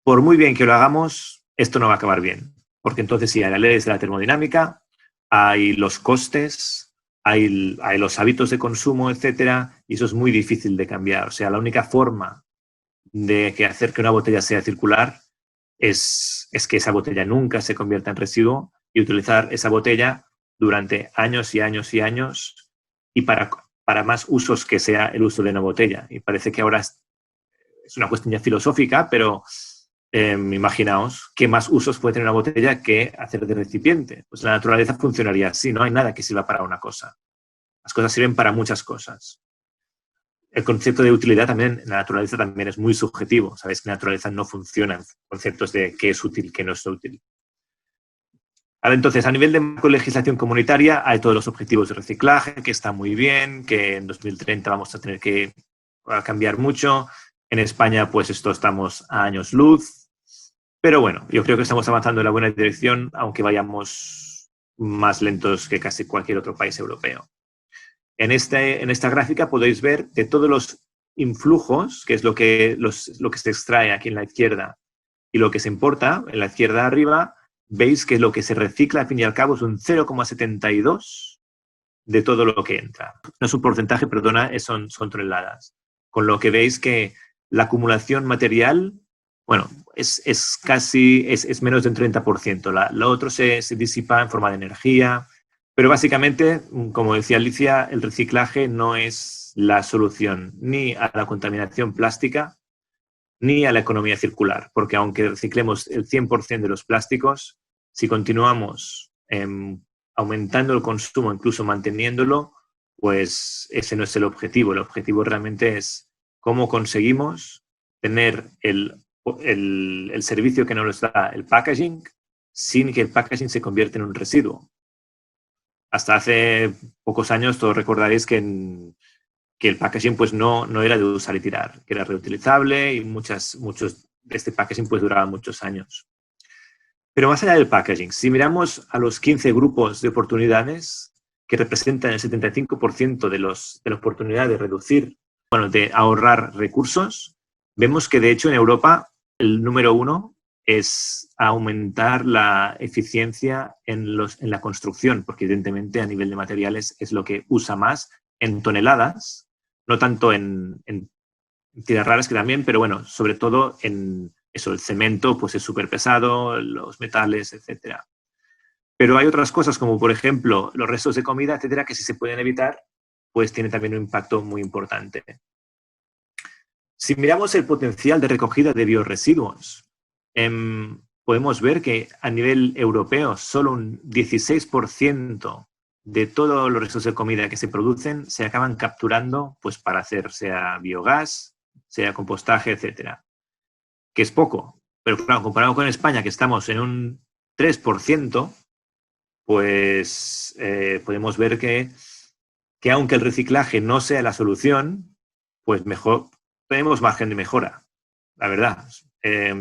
por muy bien que lo hagamos, esto no va a acabar bien. Porque entonces sí, hay las leyes de la termodinámica, hay los costes, hay los hábitos de consumo, etcétera, y eso es muy difícil de cambiar. O sea, la única forma de hacer que una botella sea circular es que esa botella nunca se convierta en residuo y utilizar esa botella durante años y años y años y para más usos que sea el uso de una botella. Y parece que ahora es una cuestión ya filosófica, pero imaginaos qué más usos puede tener una botella que hacer de recipiente. Pues la naturaleza funcionaría así, no hay nada que sirva para una cosa. Las cosas sirven para muchas cosas. El concepto de utilidad también en la naturaleza también es muy subjetivo. Sabéis que en la naturaleza no funcionan conceptos de qué es útil, qué no es útil. Ahora, entonces, a nivel de legislación comunitaria hay todos los objetivos de reciclaje, que está muy bien, que en 2030 vamos a tener que cambiar mucho. En España, pues esto estamos a años luz. Pero bueno, yo creo que estamos avanzando en la buena dirección, aunque vayamos más lentos que casi cualquier otro país europeo. En esta gráfica podéis ver de todos los influjos, que es lo que se extrae aquí en la izquierda, y lo que se importa en la izquierda arriba, veis que lo que se recicla al fin y al cabo es un 0,72 de todo lo que entra. No es un porcentaje, perdona, son toneladas. Con lo que veis que la acumulación material, bueno, es menos del 30%. Lo otro se disipa en forma de energía. Pero básicamente, como decía Alicia, el reciclaje no es la solución ni a la contaminación plástica ni a la economía circular, porque aunque reciclemos el 100% de los plásticos, si continuamos aumentando el consumo, incluso manteniéndolo, pues ese no es el objetivo. El objetivo realmente es cómo conseguimos tener el servicio que nos da el packaging sin que el packaging se convierta en un residuo. Hasta hace pocos años, todos recordaréis que que el packaging pues no era de usar y tirar, que era reutilizable y muchos de este packaging pues duraba muchos años. Pero más allá del packaging, si miramos a los 15 grupos de oportunidades que representan el 75% de la oportunidad de reducir, de ahorrar recursos, vemos que de hecho en Europa el número 1 es aumentar la eficiencia en la construcción, porque evidentemente a nivel de materiales es lo que usa más en toneladas, no tanto en tierras raras que también, pero bueno, sobre todo en eso, el cemento pues es súper pesado, los metales, etcétera. Pero hay otras cosas como por ejemplo los restos de comida, etcétera, que si se pueden evitar, pues tiene también un impacto muy importante. Si miramos el potencial de recogida de biorresiduos, podemos ver que a nivel europeo solo un 16% de todos los restos de comida que se producen se acaban capturando pues, para hacer sea biogás, sea compostaje, etcétera. Que es poco, pero claro, comparado con España, que estamos en un 3%, pues podemos ver que aunque el reciclaje no sea la solución, pues mejor tenemos margen de mejora, la verdad.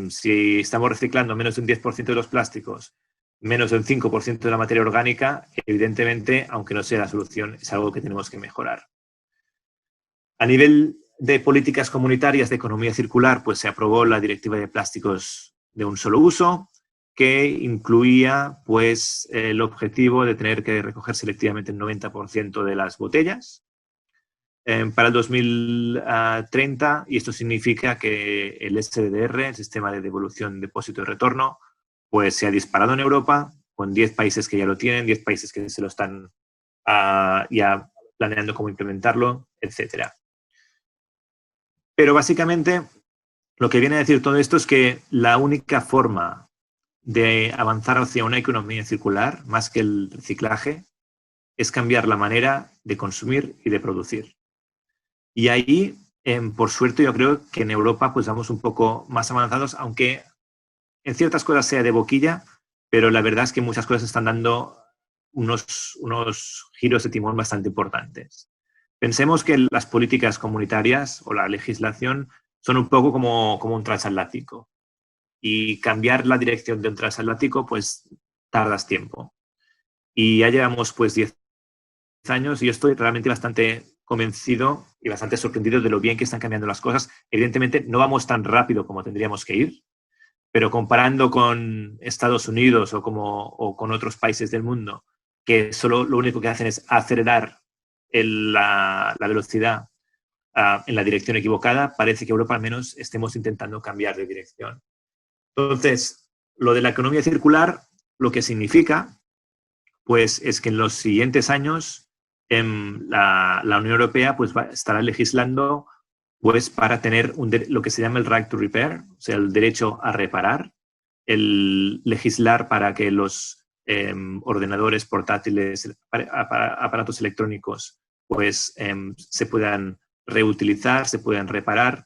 Si estamos reciclando menos de un 10% de los plásticos, menos de un 5% de la materia orgánica, evidentemente, aunque no sea la solución, es algo que tenemos que mejorar. A nivel de políticas comunitarias de economía circular, pues se aprobó la Directiva de Plásticos de un solo uso, que incluía pues, el objetivo de tener que recoger selectivamente el 90% de las botellas para el 2030, y esto significa que el SDR, el Sistema de Devolución, Depósito y Retorno, pues se ha disparado en Europa, con 10 países que ya lo tienen, 10 países que se lo están ya planeando cómo implementarlo, etcétera. Pero básicamente lo que viene a decir todo esto es que la única forma de avanzar hacia una economía circular, más que el reciclaje, es cambiar la manera de consumir y de producir. Y ahí, por suerte, yo creo que en Europa pues vamos un poco más avanzados, aunque en ciertas cosas sea de boquilla, pero la verdad es que muchas cosas están dando unos giros de timón bastante importantes. Pensemos que las políticas comunitarias o la legislación son un poco como un transatlántico. Y cambiar la dirección de un transatlántico, pues tardas tiempo. Y ya llevamos pues 10 años y yo estoy realmente bastante convencido y bastante sorprendido de lo bien que están cambiando las cosas. Evidentemente no vamos tan rápido como tendríamos que ir, pero comparando con Estados Unidos o con otros países del mundo, que solo lo único que hacen es acelerar la velocidad en la dirección equivocada, parece que Europa al menos estemos intentando cambiar de dirección. Entonces, lo de la economía circular, lo que significa, pues, es que en los siguientes años la Unión Europea pues, estará legislando pues, para tener lo que se llama el right to repair, o sea, el derecho a reparar, el legislar para que los ordenadores portátiles, aparatos electrónicos, pues se puedan reutilizar, se puedan reparar,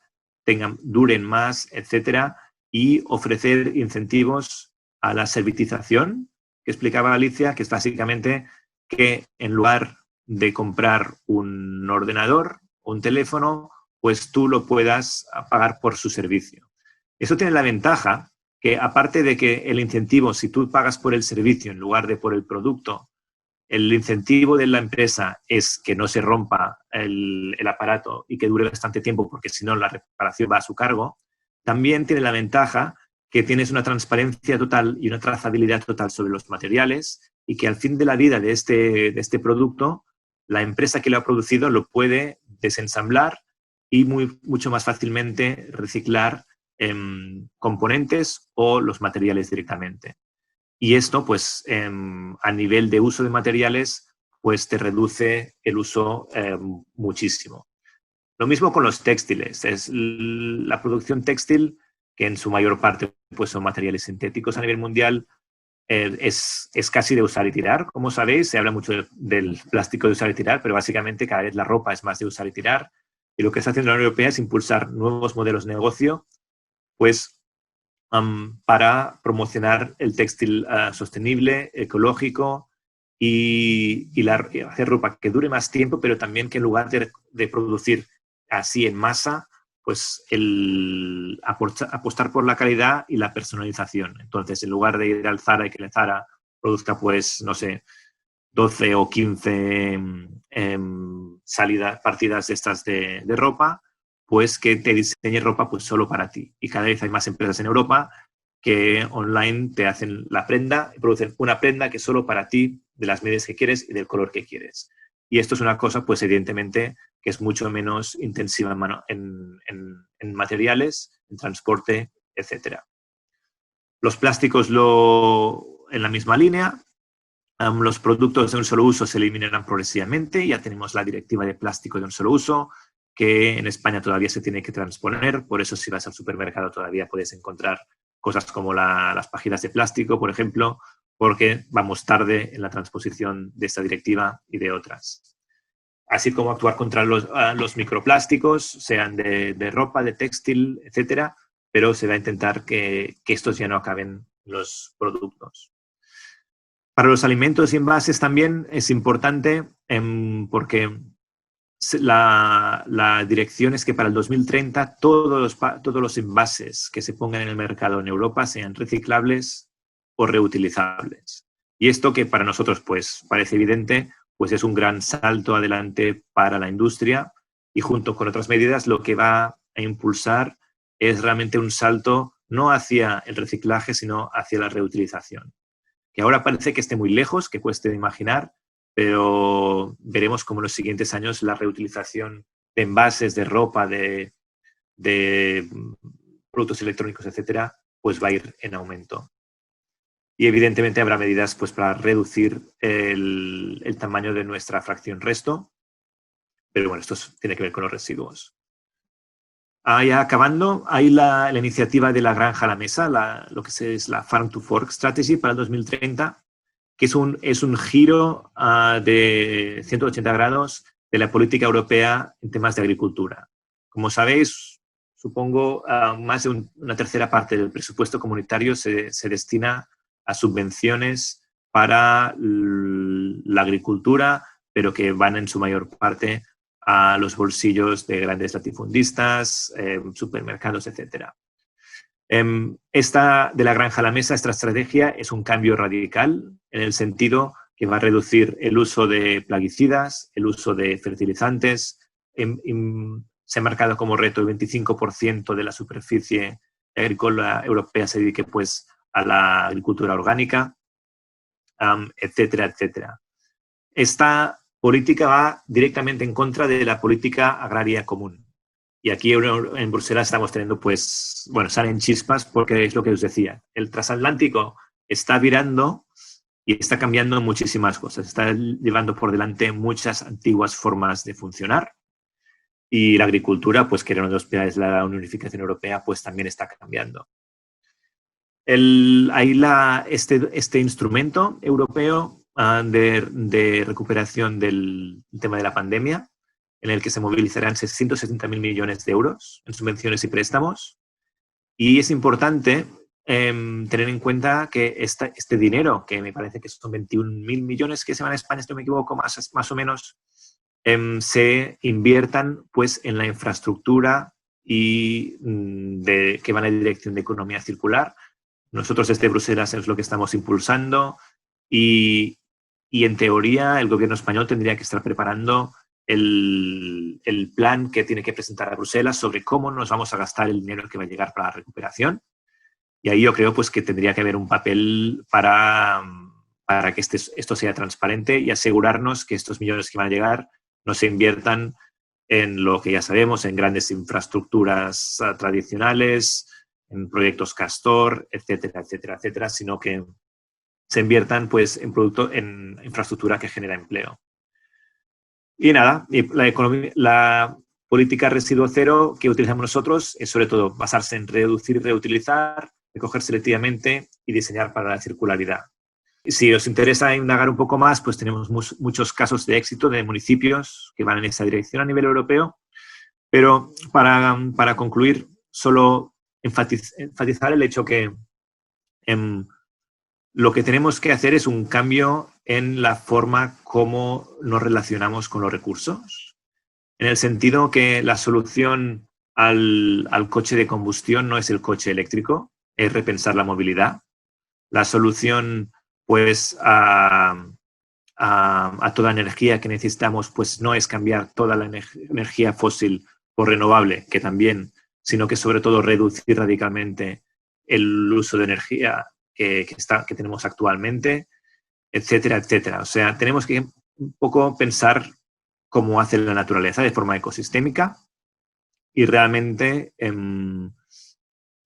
duren más, etcétera, y ofrecer incentivos a la servitización, que explicaba Alicia, que es básicamente que en lugar de comprar un ordenador o un teléfono, pues tú lo puedas pagar por su servicio. Eso tiene la ventaja que, aparte de que el incentivo, si tú pagas por el servicio en lugar de por el producto, el incentivo de la empresa es que no se rompa el aparato y que dure bastante tiempo, porque si no la reparación va a su cargo. También tiene la ventaja que tienes una transparencia total y una trazabilidad total sobre los materiales y que al fin de la vida de este producto, la empresa que lo ha producido lo puede desensamblar y mucho más fácilmente reciclar componentes o los materiales directamente. Y esto, pues, a nivel de uso de materiales, pues te reduce el uso muchísimo. Lo mismo con los textiles. Es la producción textil, que en su mayor parte pues, son materiales sintéticos a nivel mundial, es casi de usar y tirar. Como sabéis, se habla mucho del plástico de usar y tirar, pero básicamente cada vez la ropa es más de usar y tirar. Y lo que está haciendo la Unión Europea es impulsar nuevos modelos de negocio pues, para promocionar el textil sostenible, ecológico y hacer ropa que dure más tiempo, pero también que en lugar de producir así en masa, pues apostar por la calidad y la personalización. Entonces, en lugar de ir al Zara y que el Zara produzca, pues, no sé, 12 o 15 partidas de estas de ropa, pues que te diseñe ropa pues solo para ti. Y cada vez hay más empresas en Europa que online te hacen la prenda, producen una prenda que es solo para ti, de las medidas que quieres y del color que quieres. Y esto es una cosa, pues evidentemente, que es mucho menos intensiva en materiales, en transporte, etc. Los plásticos en la misma línea. Los productos de un solo uso se eliminarán progresivamente. Ya tenemos la directiva de plástico de un solo uso, que en España todavía se tiene que transponer. Por eso, si vas al supermercado, todavía puedes encontrar cosas como las pajitas de plástico, por ejemplo, porque vamos tarde en la transposición de esta directiva y de otras. Así como actuar contra los microplásticos, sean de ropa, de textil, etcétera, pero se va a intentar que estos ya no acaben en los productos. Para los alimentos y envases también es importante porque la dirección es que para el 2030 todos los envases que se pongan en el mercado en Europa sean reciclables o reutilizables. Y esto, que para nosotros pues parece evidente, pues es un gran salto adelante para la industria, y junto con otras medidas lo que va a impulsar es realmente un salto no hacia el reciclaje, sino hacia la reutilización, que ahora parece que esté muy lejos, que cueste de imaginar, pero veremos cómo en los siguientes años la reutilización de envases, de ropa, de productos electrónicos, etcétera, pues va a ir en aumento. Y evidentemente habrá medidas pues para reducir el tamaño de nuestra fracción resto, pero bueno, esto tiene que ver con los residuos. Ya acabando, hay la iniciativa de la granja a la mesa, lo que es la Farm to Fork Strategy para el 2030, que es un giro de 180 grados de la política europea en temas de agricultura. Como sabéis, supongo, más de una tercera parte del presupuesto comunitario se destina a subvenciones para la agricultura, pero que van en su mayor parte a los bolsillos de grandes latifundistas, supermercados, etc. Esta de la granja a la mesa, esta estrategia es un cambio radical en el sentido que va a reducir el uso de plaguicidas, el uso de fertilizantes. Se ha marcado como reto el 25% de la superficie agrícola europea se dedique pues a la agricultura orgánica, etcétera, etcétera. Esta política va directamente en contra de la política agraria común. Y aquí en Bruselas estamos teniendo, pues, bueno, salen chispas porque es lo que os decía. El transatlántico está virando y está cambiando muchísimas cosas. Está llevando por delante muchas antiguas formas de funcionar. Y la agricultura, pues, que era uno de los pilares de la unificación europea, pues también está cambiando. Hay este instrumento europeo de recuperación del tema de la pandemia, en el que se movilizarán 670.000 millones de euros en subvenciones y préstamos. Y es importante tener en cuenta que este dinero, que me parece que son 21.000 millones que se van a España, si no me equivoco, más o menos, se inviertan pues, en la infraestructura y que van en dirección de economía circular. Nosotros desde Bruselas es lo que estamos impulsando y en teoría el gobierno español tendría que estar preparando el plan que tiene que presentar a Bruselas sobre cómo nos vamos a gastar el dinero que va a llegar para la recuperación. Y ahí yo creo pues, que tendría que haber un papel para que esto sea transparente y asegurarnos que estos millones que van a llegar no se inviertan en lo que ya sabemos, en grandes infraestructuras tradicionales, en proyectos Castor, etcétera, etcétera, etcétera, sino que se inviertan pues, en infraestructura que genera empleo. Y nada, la política residuo cero que utilizamos nosotros es sobre todo basarse en reducir y reutilizar, recoger selectivamente y diseñar para la circularidad. Si os interesa indagar un poco más, pues tenemos muchos casos de éxito de municipios que van en esa dirección a nivel europeo, pero para concluir, solo enfatizar el hecho que lo que tenemos que hacer es un cambio en la forma como nos relacionamos con los recursos, en el sentido que la solución al coche de combustión no es el coche eléctrico, es repensar la movilidad. La solución, pues, a toda energía que necesitamos, pues no es cambiar toda la energía fósil por renovable, que también, sino que sobre todo reducir radicalmente el uso de energía que tenemos actualmente, etcétera, etcétera. O sea, tenemos que un poco pensar cómo hace la naturaleza de forma ecosistémica y realmente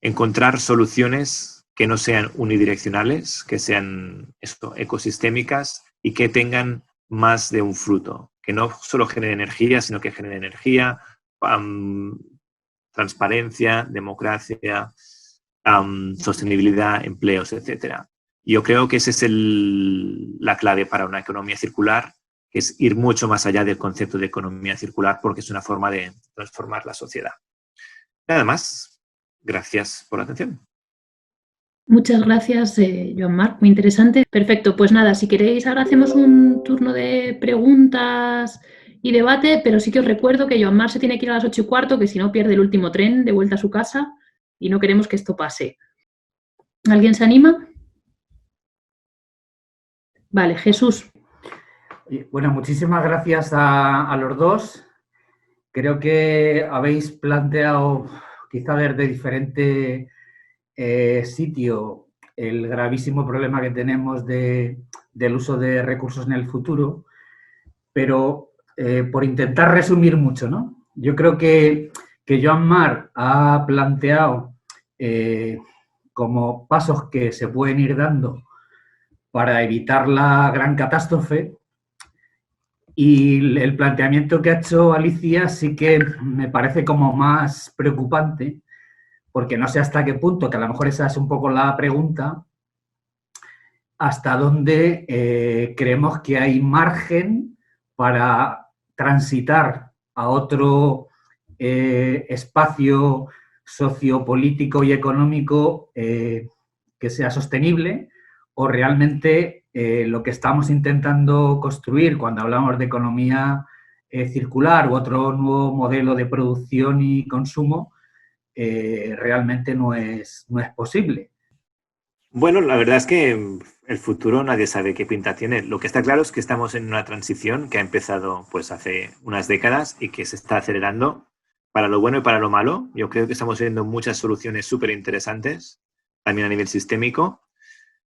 encontrar soluciones que no sean unidireccionales, que sean ecosistémicas y que tengan más de un fruto, que no solo genere energía, sino que genere energía, transparencia, democracia, sostenibilidad, empleos, etcétera. Yo creo que esa es la clave para una economía circular, que es ir mucho más allá del concepto de economía circular, porque es una forma de transformar la sociedad. Nada más. Gracias por la atención. Muchas gracias, Joan Marc, muy interesante. Perfecto, pues nada, si queréis ahora hacemos un turno de preguntas y debate, pero sí que os recuerdo que Joan Marc se tiene que ir a las 8:15, que si no pierde el último tren de vuelta a su casa y no queremos que esto pase. ¿Alguien se anima? Vale, Jesús. Bueno, muchísimas gracias a los dos. Creo que habéis planteado, quizá desde diferente sitio, el gravísimo problema que tenemos del uso de recursos en el futuro, pero por intentar resumir mucho, ¿no? Yo creo que Joan Marc ha planteado como pasos que se pueden ir dando para evitar la gran catástrofe. Y el planteamiento que ha hecho Alicia sí que me parece como más preocupante, porque no sé hasta qué punto, que a lo mejor esa es un poco la pregunta, hasta dónde creemos que hay margen para transitar a otro espacio sociopolítico y económico que sea sostenible, o realmente lo que estamos intentando construir cuando hablamos de economía circular u otro nuevo modelo de producción y consumo realmente no es posible. Bueno, la verdad es que el futuro nadie sabe qué pinta tiene. Lo que está claro es que estamos en una transición que ha empezado pues hace unas décadas y que se está acelerando para lo bueno y para lo malo. Yo creo que estamos viendo muchas soluciones súper interesantes, también a nivel sistémico.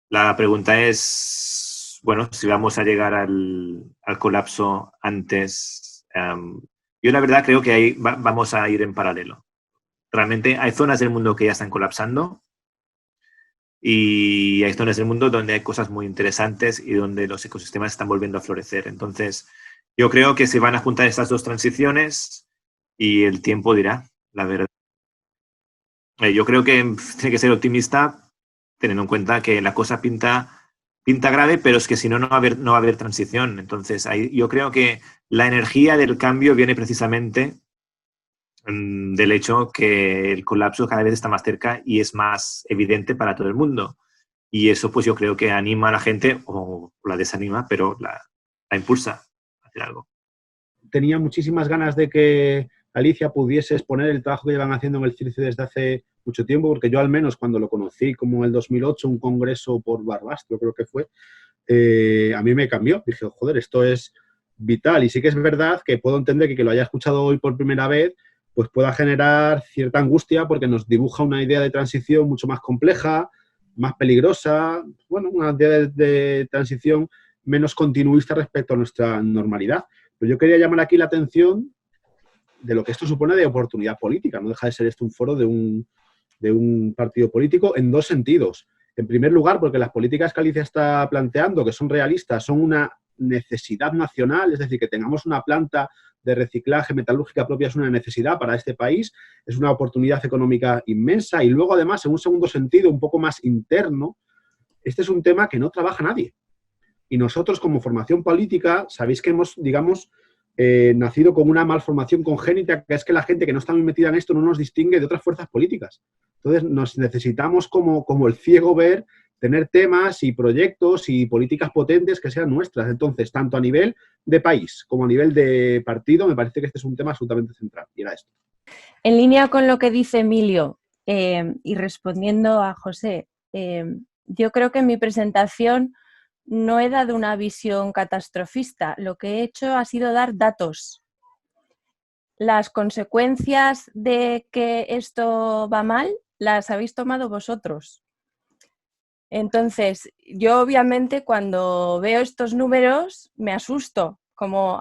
La pregunta es, bueno, si vamos a llegar al colapso antes. Yo la verdad creo que vamos a ir en paralelo. Realmente hay zonas del mundo que ya están colapsando y hay zonas del mundo donde hay cosas muy interesantes y donde los ecosistemas están volviendo a florecer. Entonces, yo creo que se van a juntar estas dos transiciones y el tiempo dirá, la verdad. Yo creo que tiene que ser optimista teniendo en cuenta que la cosa pinta grave, pero es que si no, no va a haber transición. Entonces, yo creo que la energía del cambio viene precisamente del hecho que el colapso cada vez está más cerca y es más evidente para todo el mundo. Y eso, pues yo creo que anima a la gente, o la desanima, pero la impulsa a hacer algo. Tenía muchísimas ganas de que Alicia pudiese exponer el trabajo que llevan haciendo en el CIRCE desde hace mucho tiempo, porque yo al menos cuando lo conocí, como en el 2008, un congreso por Barbastro, creo que fue, a mí me cambió. Dije, joder, esto es vital. Y sí que es verdad que puedo entender que lo haya escuchado hoy por primera vez, pues pueda generar cierta angustia porque nos dibuja una idea de transición mucho más compleja, más peligrosa, bueno, una idea de transición menos continuista respecto a nuestra normalidad. Pero yo quería llamar aquí la atención de lo que esto supone de oportunidad política. No deja de ser esto un foro de un partido político en dos sentidos. En primer lugar, porque las políticas que Alicia está planteando, que son realistas, son una necesidad nacional, es decir, que tengamos una planta de reciclaje metalúrgica propia es una necesidad para este país, es una oportunidad económica inmensa. Y luego, además, en un segundo sentido, un poco más interno, este es un tema que no trabaja nadie. Y nosotros, como formación política, sabéis que hemos, digamos, nacido con una malformación congénita, que es que la gente que no está muy metida en esto no nos distingue de otras fuerzas políticas. Entonces, nos necesitamos como el ciego ver, tener temas y proyectos y políticas potentes que sean nuestras. Entonces, tanto a nivel de país como a nivel de partido, me parece que este es un tema absolutamente central. Y era esto. En línea con lo que dice Emilio, y respondiendo a José, yo creo que en mi presentación no he dado una visión catastrofista. Lo que he hecho ha sido dar datos. Las consecuencias de que esto va mal las habéis tomado vosotros. Entonces, yo obviamente cuando veo estos números me asusto, como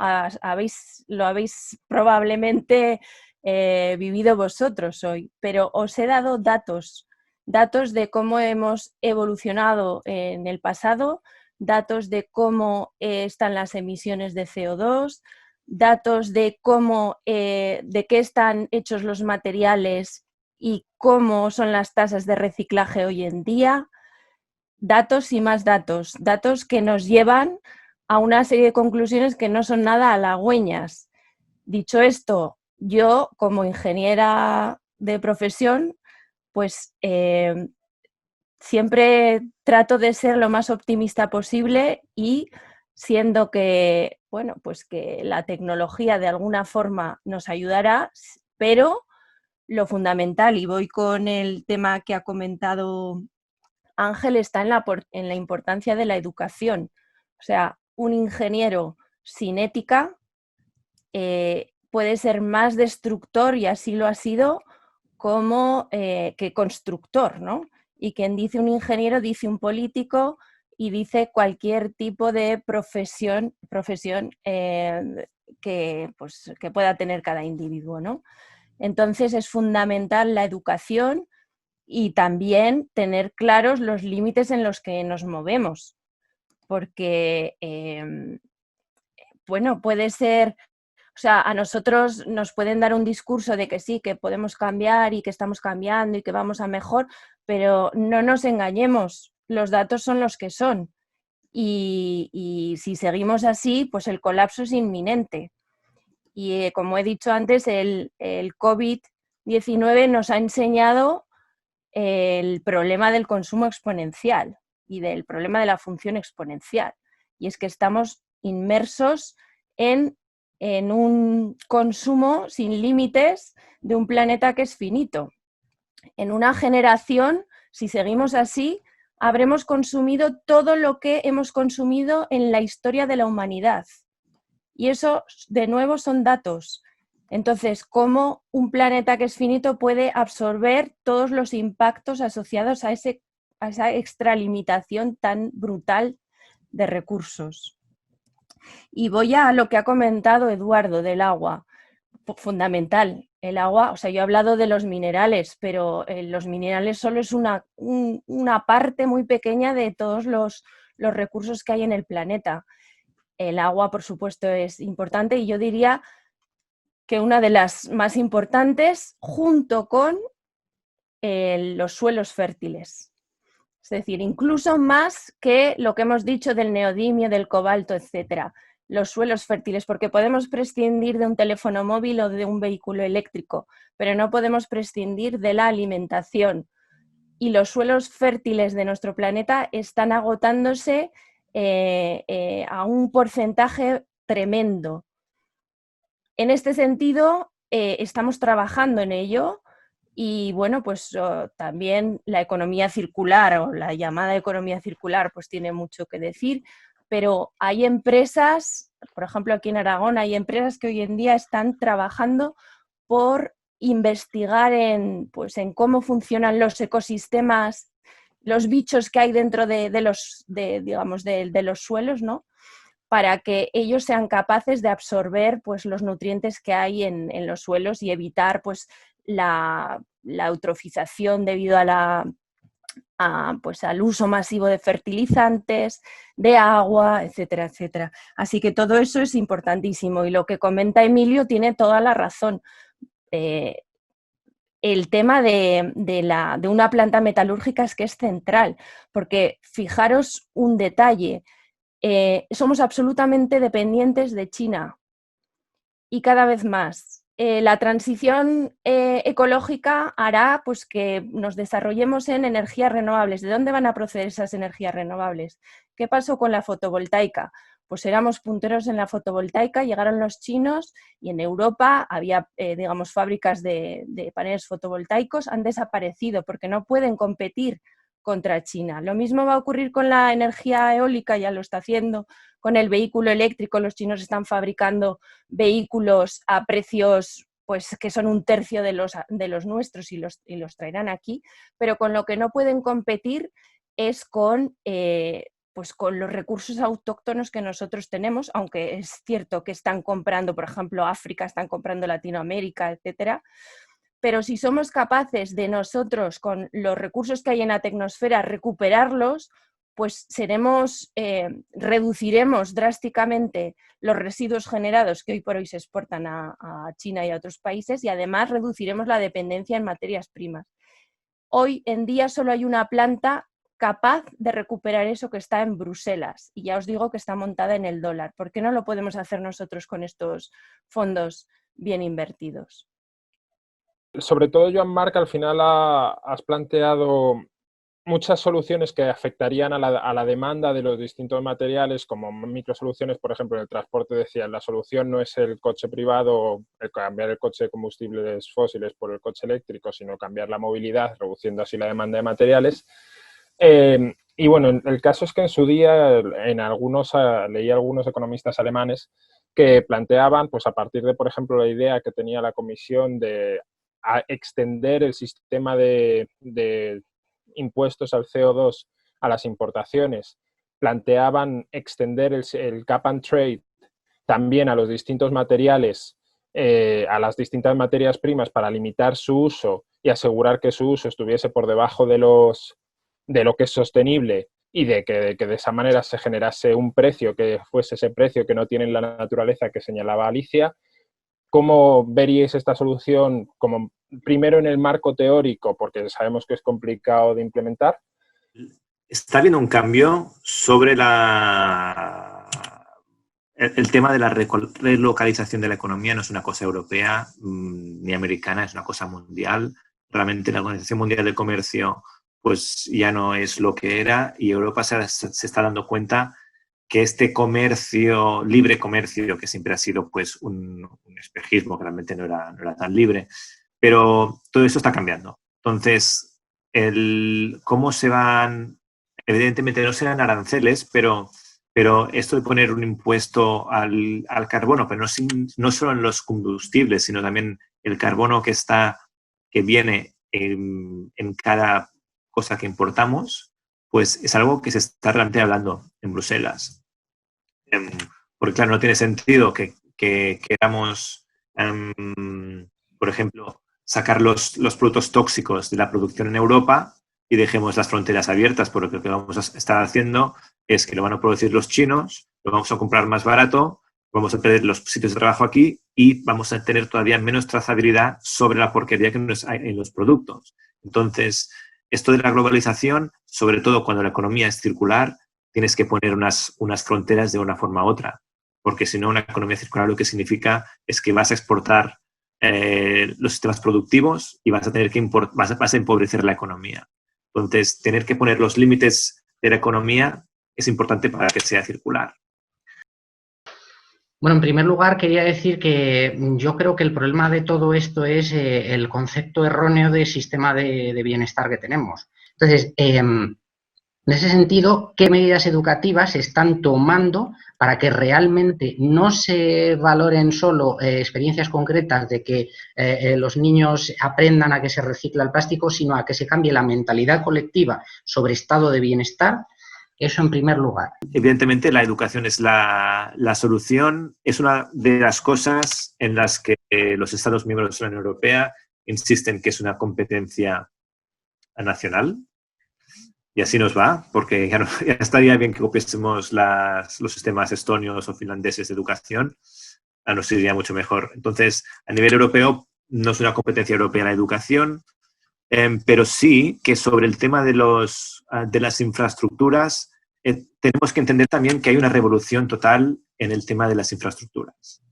lo habéis probablemente vivido vosotros hoy, pero os he dado datos de cómo hemos evolucionado en el pasado, datos de cómo están las emisiones de CO2, datos de cómo, de qué están hechos los materiales y cómo son las tasas de reciclaje hoy en día. Datos y más datos, datos que nos llevan a una serie de conclusiones que no son nada halagüeñas. Dicho esto, yo como ingeniera de profesión, pues siempre trato de ser lo más optimista posible y siendo que, bueno, pues que la tecnología de alguna forma nos ayudará, pero lo fundamental, y voy con el tema que ha comentado Ángel, está en la importancia de la educación. O sea, un ingeniero sin ética puede ser más destructor, y así lo ha sido, como que constructor, ¿no? Y quien dice un ingeniero dice un político y dice cualquier tipo de profesión que pueda tener cada individuo, ¿no? Entonces es fundamental la educación y también tener claros los límites en los que nos movemos, porque, bueno, puede ser, o sea, a nosotros nos pueden dar un discurso de que sí, que podemos cambiar y que estamos cambiando y que vamos a mejor, pero no nos engañemos, los datos son los que son y si seguimos así, pues el colapso es inminente. Y como he dicho antes, el COVID-19 nos ha enseñado el problema del consumo exponencial y del problema de la función exponencial. Y es que estamos inmersos en un consumo sin límites de un planeta que es finito. En una generación, si seguimos así, habremos consumido todo lo que hemos consumido en la historia de la humanidad. Y eso, de nuevo, son datos. Entonces, ¿cómo un planeta que es finito puede absorber todos los impactos asociados a esa extralimitación tan brutal de recursos? Y voy a lo que ha comentado Eduardo del agua. Fundamental. El agua, o sea, yo he hablado de los minerales, pero los minerales solo es una parte muy pequeña de todos los recursos que hay en el planeta. El agua, por supuesto, es importante y yo diría que una de las más importantes junto con los suelos fértiles. Es decir, incluso más que lo que hemos dicho del neodimio, del cobalto, etcétera. Los suelos fértiles, porque podemos prescindir de un teléfono móvil o de un vehículo eléctrico, pero no podemos prescindir de la alimentación. Y los suelos fértiles de nuestro planeta están agotándose a un porcentaje tremendo. En este sentido, estamos trabajando en ello y bueno, pues también la economía circular o la llamada economía circular pues tiene mucho que decir, pero hay empresas, por ejemplo aquí en Aragón, hay empresas que hoy en día están trabajando por investigar en cómo funcionan los ecosistemas, los bichos que hay dentro de los suelos, ¿no? Para que ellos sean capaces de absorber pues, los nutrientes que hay en los suelos y evitar pues, la eutrofización debido al uso masivo de fertilizantes, de agua, etcétera, etcétera. Así que todo eso es importantísimo y lo que comenta Emilio tiene toda la razón. El tema de una planta metalúrgica es que es central, porque fijaros un detalle, somos absolutamente dependientes de China y cada vez más. La transición ecológica hará pues, que nos desarrollemos en energías renovables. ¿De dónde van a proceder esas energías renovables? ¿Qué pasó con la fotovoltaica? Pues éramos punteros en la fotovoltaica, llegaron los chinos y en Europa había, digamos, fábricas de paneles fotovoltaicos, han desaparecido porque no pueden competir contra China. Lo mismo va a ocurrir con la energía eólica, ya lo está haciendo, con el vehículo eléctrico. Los chinos están fabricando vehículos a precios pues, que son 1/3 de los nuestros y los traerán aquí, pero con lo que no pueden competir es con los recursos autóctonos que nosotros tenemos, aunque es cierto que están comprando, por ejemplo, África, están comprando Latinoamérica, etcétera. Pero si somos capaces de nosotros, con los recursos que hay en la tecnosfera, recuperarlos, pues reduciremos drásticamente los residuos generados que hoy por hoy se exportan a China y a otros países, y además reduciremos la dependencia en materias primas. Hoy en día solo hay una planta capaz de recuperar eso, que está en Bruselas, y ya os digo que está montada en el dólar. ¿Por qué no lo podemos hacer nosotros con estos fondos bien invertidos? Sobre todo, Joan Marc, al final has planteado muchas soluciones que afectarían a la demanda de los distintos materiales, como microsoluciones. Por ejemplo, en el transporte decían, la solución no es el coche privado, el cambiar el coche de combustibles fósiles por el coche eléctrico, sino cambiar la movilidad, reduciendo así la demanda de materiales. Y bueno, el caso es que en su día leí algunos economistas alemanes que planteaban, pues a partir de, por ejemplo, la idea que tenía la Comisión de extender el sistema de impuestos al CO2 a las importaciones, planteaban extender el cap and trade también a los distintos materiales, a las distintas materias primas, para limitar su uso y asegurar que su uso estuviese por debajo de lo que es sostenible, y de que de esa manera se generase un precio que fuese ese precio que no tiene la naturaleza que señalaba Alicia. ¿Cómo veríais esta solución, como primero en el marco teórico, porque sabemos que es complicado de implementar? Está habiendo un cambio sobre el tema de la relocalización de la economía. No es una cosa europea ni americana, es una cosa mundial. Realmente la Organización Mundial del Comercio pues ya no es lo que era, y Europa se está dando cuenta que este comercio, libre comercio, que siempre ha sido pues un espejismo, que realmente no era tan libre, pero todo eso está cambiando. Entonces, cómo se van, evidentemente no serán aranceles, pero esto de poner un impuesto al carbono, pero no solo en los combustibles, sino también el carbono que viene en cada cosa que importamos, pues es algo que se está realmente hablando en Bruselas. Porque claro, no tiene sentido que queramos, por ejemplo, sacar los productos tóxicos de la producción en Europa y dejemos las fronteras abiertas, porque lo que vamos a estar haciendo es que lo van a producir los chinos, lo vamos a comprar más barato, vamos a perder los sitios de trabajo aquí y vamos a tener todavía menos trazabilidad sobre la porquería que hay en los productos. Entonces, esto de la globalización, sobre todo cuando la economía es circular, tienes que poner unas fronteras de una forma u otra, porque si no, una economía circular lo que significa es que vas a exportar los sistemas productivos y vas a tener que vas a empobrecer la economía. Entonces, tener que poner los límites de la economía es importante para que sea circular. Bueno, en primer lugar, quería decir que yo creo que el problema de todo esto es el concepto erróneo de sistema de bienestar que tenemos. Entonces, en ese sentido, ¿qué medidas educativas se están tomando para que realmente no se valoren solo experiencias concretas de que los niños aprendan a que se recicla el plástico, sino a que se cambie la mentalidad colectiva sobre estado de bienestar? Eso en primer lugar. Evidentemente, la educación es la solución. Es una de las cosas en las que los Estados miembros de la Unión Europea insisten que es una competencia nacional. Y así nos va, porque ya estaría bien que copiásemos los sistemas estonios o finlandeses de educación. Nos iría mucho mejor. Entonces, a nivel europeo, no es una competencia europea la educación, pero sí que sobre el tema de las infraestructuras, tenemos que entender también que hay una revolución total en el tema de las infraestructuras.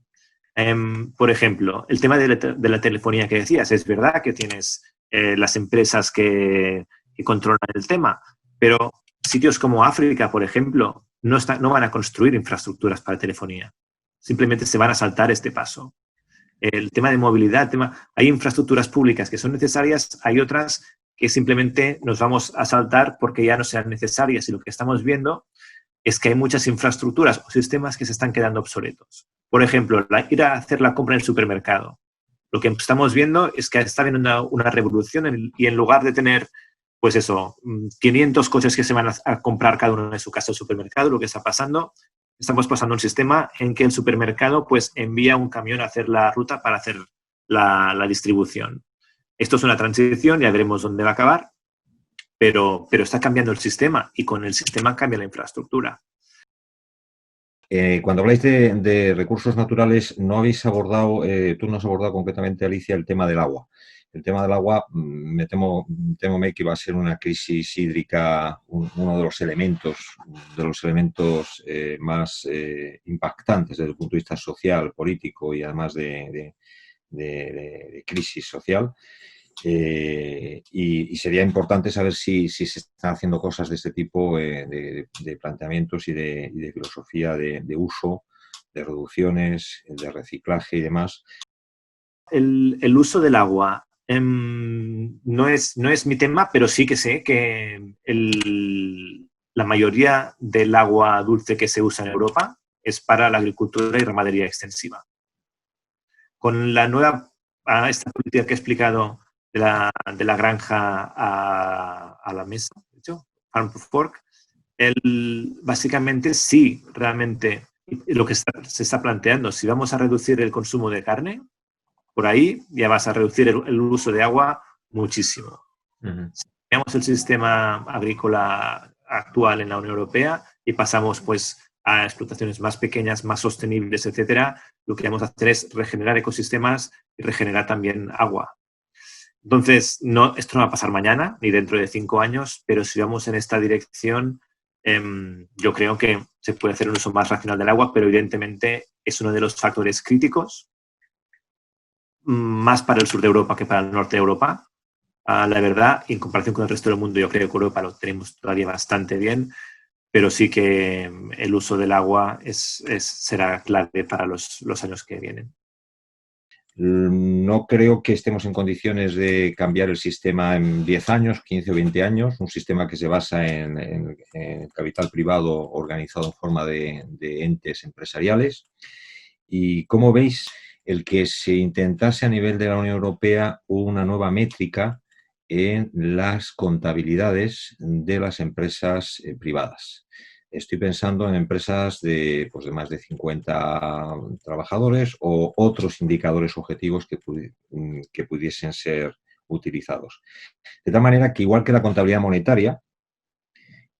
Por ejemplo, el tema de la telefonía que decías, es verdad que tienes las empresas que controlan el tema, pero sitios como África, por ejemplo, no van a construir infraestructuras para telefonía. Simplemente se van a saltar este paso. El tema de movilidad, hay infraestructuras públicas que son necesarias, hay otras que simplemente nos vamos a saltar porque ya no sean necesarias. Y lo que estamos viendo es que hay muchas infraestructuras o sistemas que se están quedando obsoletos. Por ejemplo, ir a hacer la compra en el supermercado. Lo que estamos viendo es que está habiendo una revolución y en lugar de tener, pues eso, 500 coches que se van a comprar cada uno en su casa al supermercado, lo que está pasando, estamos pasando a un sistema en que el supermercado pues envía un camión a hacer la ruta para hacer la distribución. Esto es una transición, ya veremos dónde va a acabar, pero está cambiando el sistema y con el sistema cambia la infraestructura. Cuando habláis de recursos naturales, no habéis abordado, tú no has abordado concretamente, Alicia, el tema del agua. El tema del agua, me temo que va a ser una crisis hídrica, uno de los elementos más impactantes desde el punto de vista social, político y además de crisis social. Y sería importante saber si se están haciendo cosas de este tipo, de planteamientos y de filosofía de uso, de reducciones, de reciclaje y demás. El uso del agua no es mi tema, pero sí que sé que la mayoría del agua dulce que se usa en Europa es para la agricultura y ramadería extensiva. Con la nueva, esta política que he explicado de la granja a la mesa, de hecho, Farm to Fork, básicamente sí, realmente, lo que se está planteando, si vamos a reducir el consumo de carne, por ahí ya vas a reducir el uso de agua muchísimo. Si cambiamos el sistema agrícola actual en la Unión Europea y pasamos pues a explotaciones más pequeñas, más sostenibles, etcétera, lo que vamos a hacer es regenerar ecosistemas y regenerar también agua. Entonces, esto no va a pasar mañana ni dentro de 5 años, pero si vamos en esta dirección, yo creo que se puede hacer un uso más racional del agua, pero evidentemente es uno de los factores críticos, más para el sur de Europa que para el norte de Europa. La verdad, en comparación con el resto del mundo, yo creo que Europa lo tenemos todavía bastante bien, pero sí que el uso del agua será clave para los años que vienen. No creo que estemos en condiciones de cambiar el sistema en 10 años, 15 o 20 años, un sistema que se basa en capital privado organizado en forma de entes empresariales. Y como veis, el que se intentase a nivel de la Unión Europea una nueva métrica en las contabilidades de las empresas privadas. Estoy pensando en empresas de más de 50 trabajadores o otros indicadores objetivos que pudiesen ser utilizados. De tal manera que, igual que la contabilidad monetaria,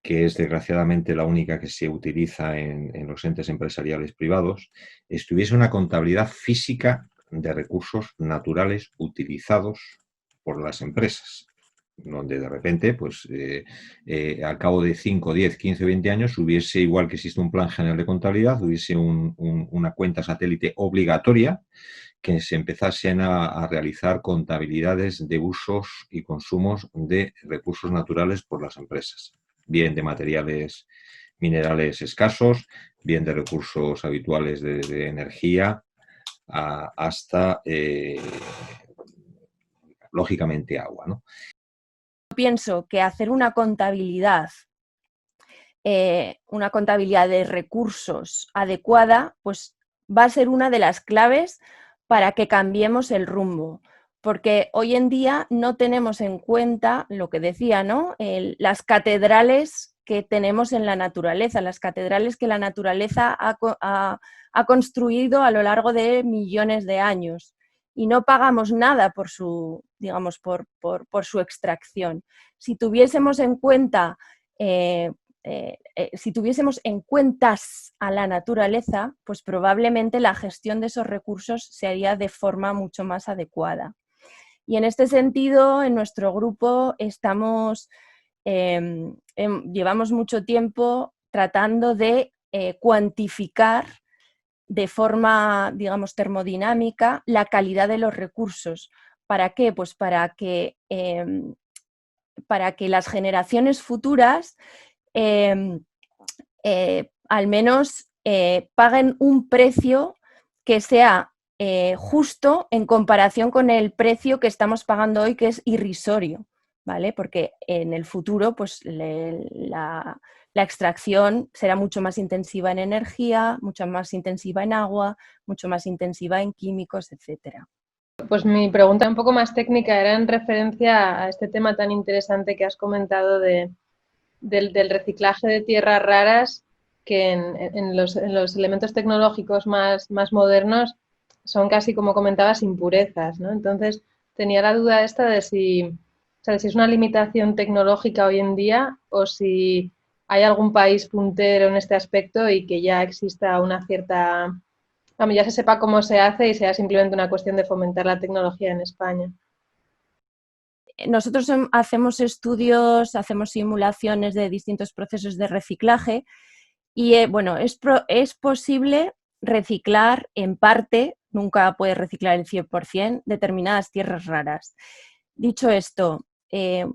que es desgraciadamente la única que se utiliza en los entes empresariales privados, estuviese una contabilidad física de recursos naturales utilizados por las empresas, donde de repente, al cabo de 5, 10, 15, 20 años, hubiese, igual que existe un plan general de contabilidad, hubiese una cuenta satélite obligatoria que se empezasen a realizar contabilidades de usos y consumos de recursos naturales por las empresas, bien de materiales minerales escasos, bien de recursos habituales de energía, hasta, lógicamente, agua, ¿no? Pienso que hacer una contabilidad de recursos adecuada, pues va a ser una de las claves para que cambiemos el rumbo. Porque hoy en día no tenemos en cuenta lo que decía, ¿no? Las catedrales que tenemos en la naturaleza, las catedrales que la naturaleza ha construido a lo largo de millones de años. Y no pagamos nada por su, digamos, por su extracción. Si tuviésemos en cuenta, si tuviésemos en cuentas a la naturaleza, pues probablemente la gestión de esos recursos se haría de forma mucho más adecuada. Y en este sentido, en nuestro grupo llevamos mucho tiempo tratando de cuantificar de forma, digamos, termodinámica la calidad de los recursos. ¿Para qué? Pues para que las generaciones futuras al menos paguen un precio que sea justo en comparación con el precio que estamos pagando hoy, que es irrisorio, ¿vale? Porque en el futuro, pues la extracción será mucho más intensiva en energía, mucho más intensiva en agua, mucho más intensiva en químicos, etcétera. Pues mi pregunta un poco más técnica era en referencia a este tema tan interesante que has comentado del reciclaje de tierras raras, que en los elementos tecnológicos más modernos son casi, como comentabas, impurezas, ¿no? Entonces, tenía la duda esta de si es una limitación tecnológica hoy en día o si hay algún país puntero en este aspecto y que ya exista una cierta... ya se sepa cómo se hace y sea simplemente una cuestión de fomentar la tecnología en España. Nosotros hacemos estudios, hacemos simulaciones de distintos procesos de reciclaje y bueno, es posible reciclar en parte, nunca puedes reciclar el 100%, determinadas tierras raras. Dicho esto, en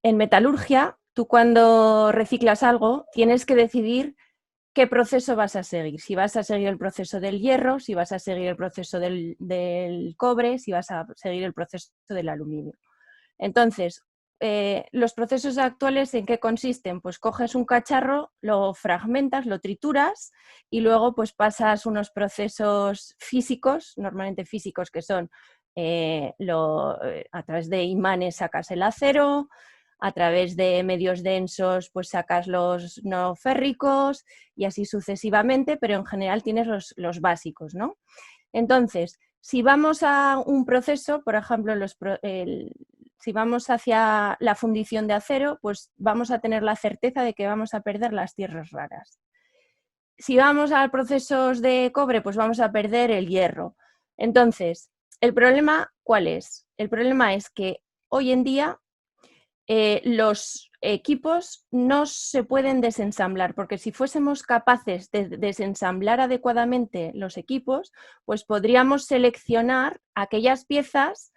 metalurgia, tú cuando reciclas algo tienes que decidir qué proceso vas a seguir. Si vas a seguir el proceso del hierro, si vas a seguir el proceso del cobre, si vas a seguir el proceso del aluminio. Entonces, los procesos actuales, ¿en qué consisten? Pues coges un cacharro, lo fragmentas, lo trituras y luego pues pasas unos procesos físicos, normalmente físicos, que son a través de imanes sacas el acero, a través de medios densos pues sacas los no férricos y así sucesivamente, pero en general tienes los básicos, ¿no? Entonces, si vamos a un proceso, por ejemplo, si vamos hacia la fundición de acero, pues vamos a tener la certeza de que vamos a perder las tierras raras. Si vamos a procesos de cobre, pues vamos a perder el hierro. Entonces, ¿el problema cuál es? El problema es que hoy en día los equipos no se pueden desensamblar, porque si fuésemos capaces de desensamblar adecuadamente los equipos, pues podríamos seleccionar aquellas piezas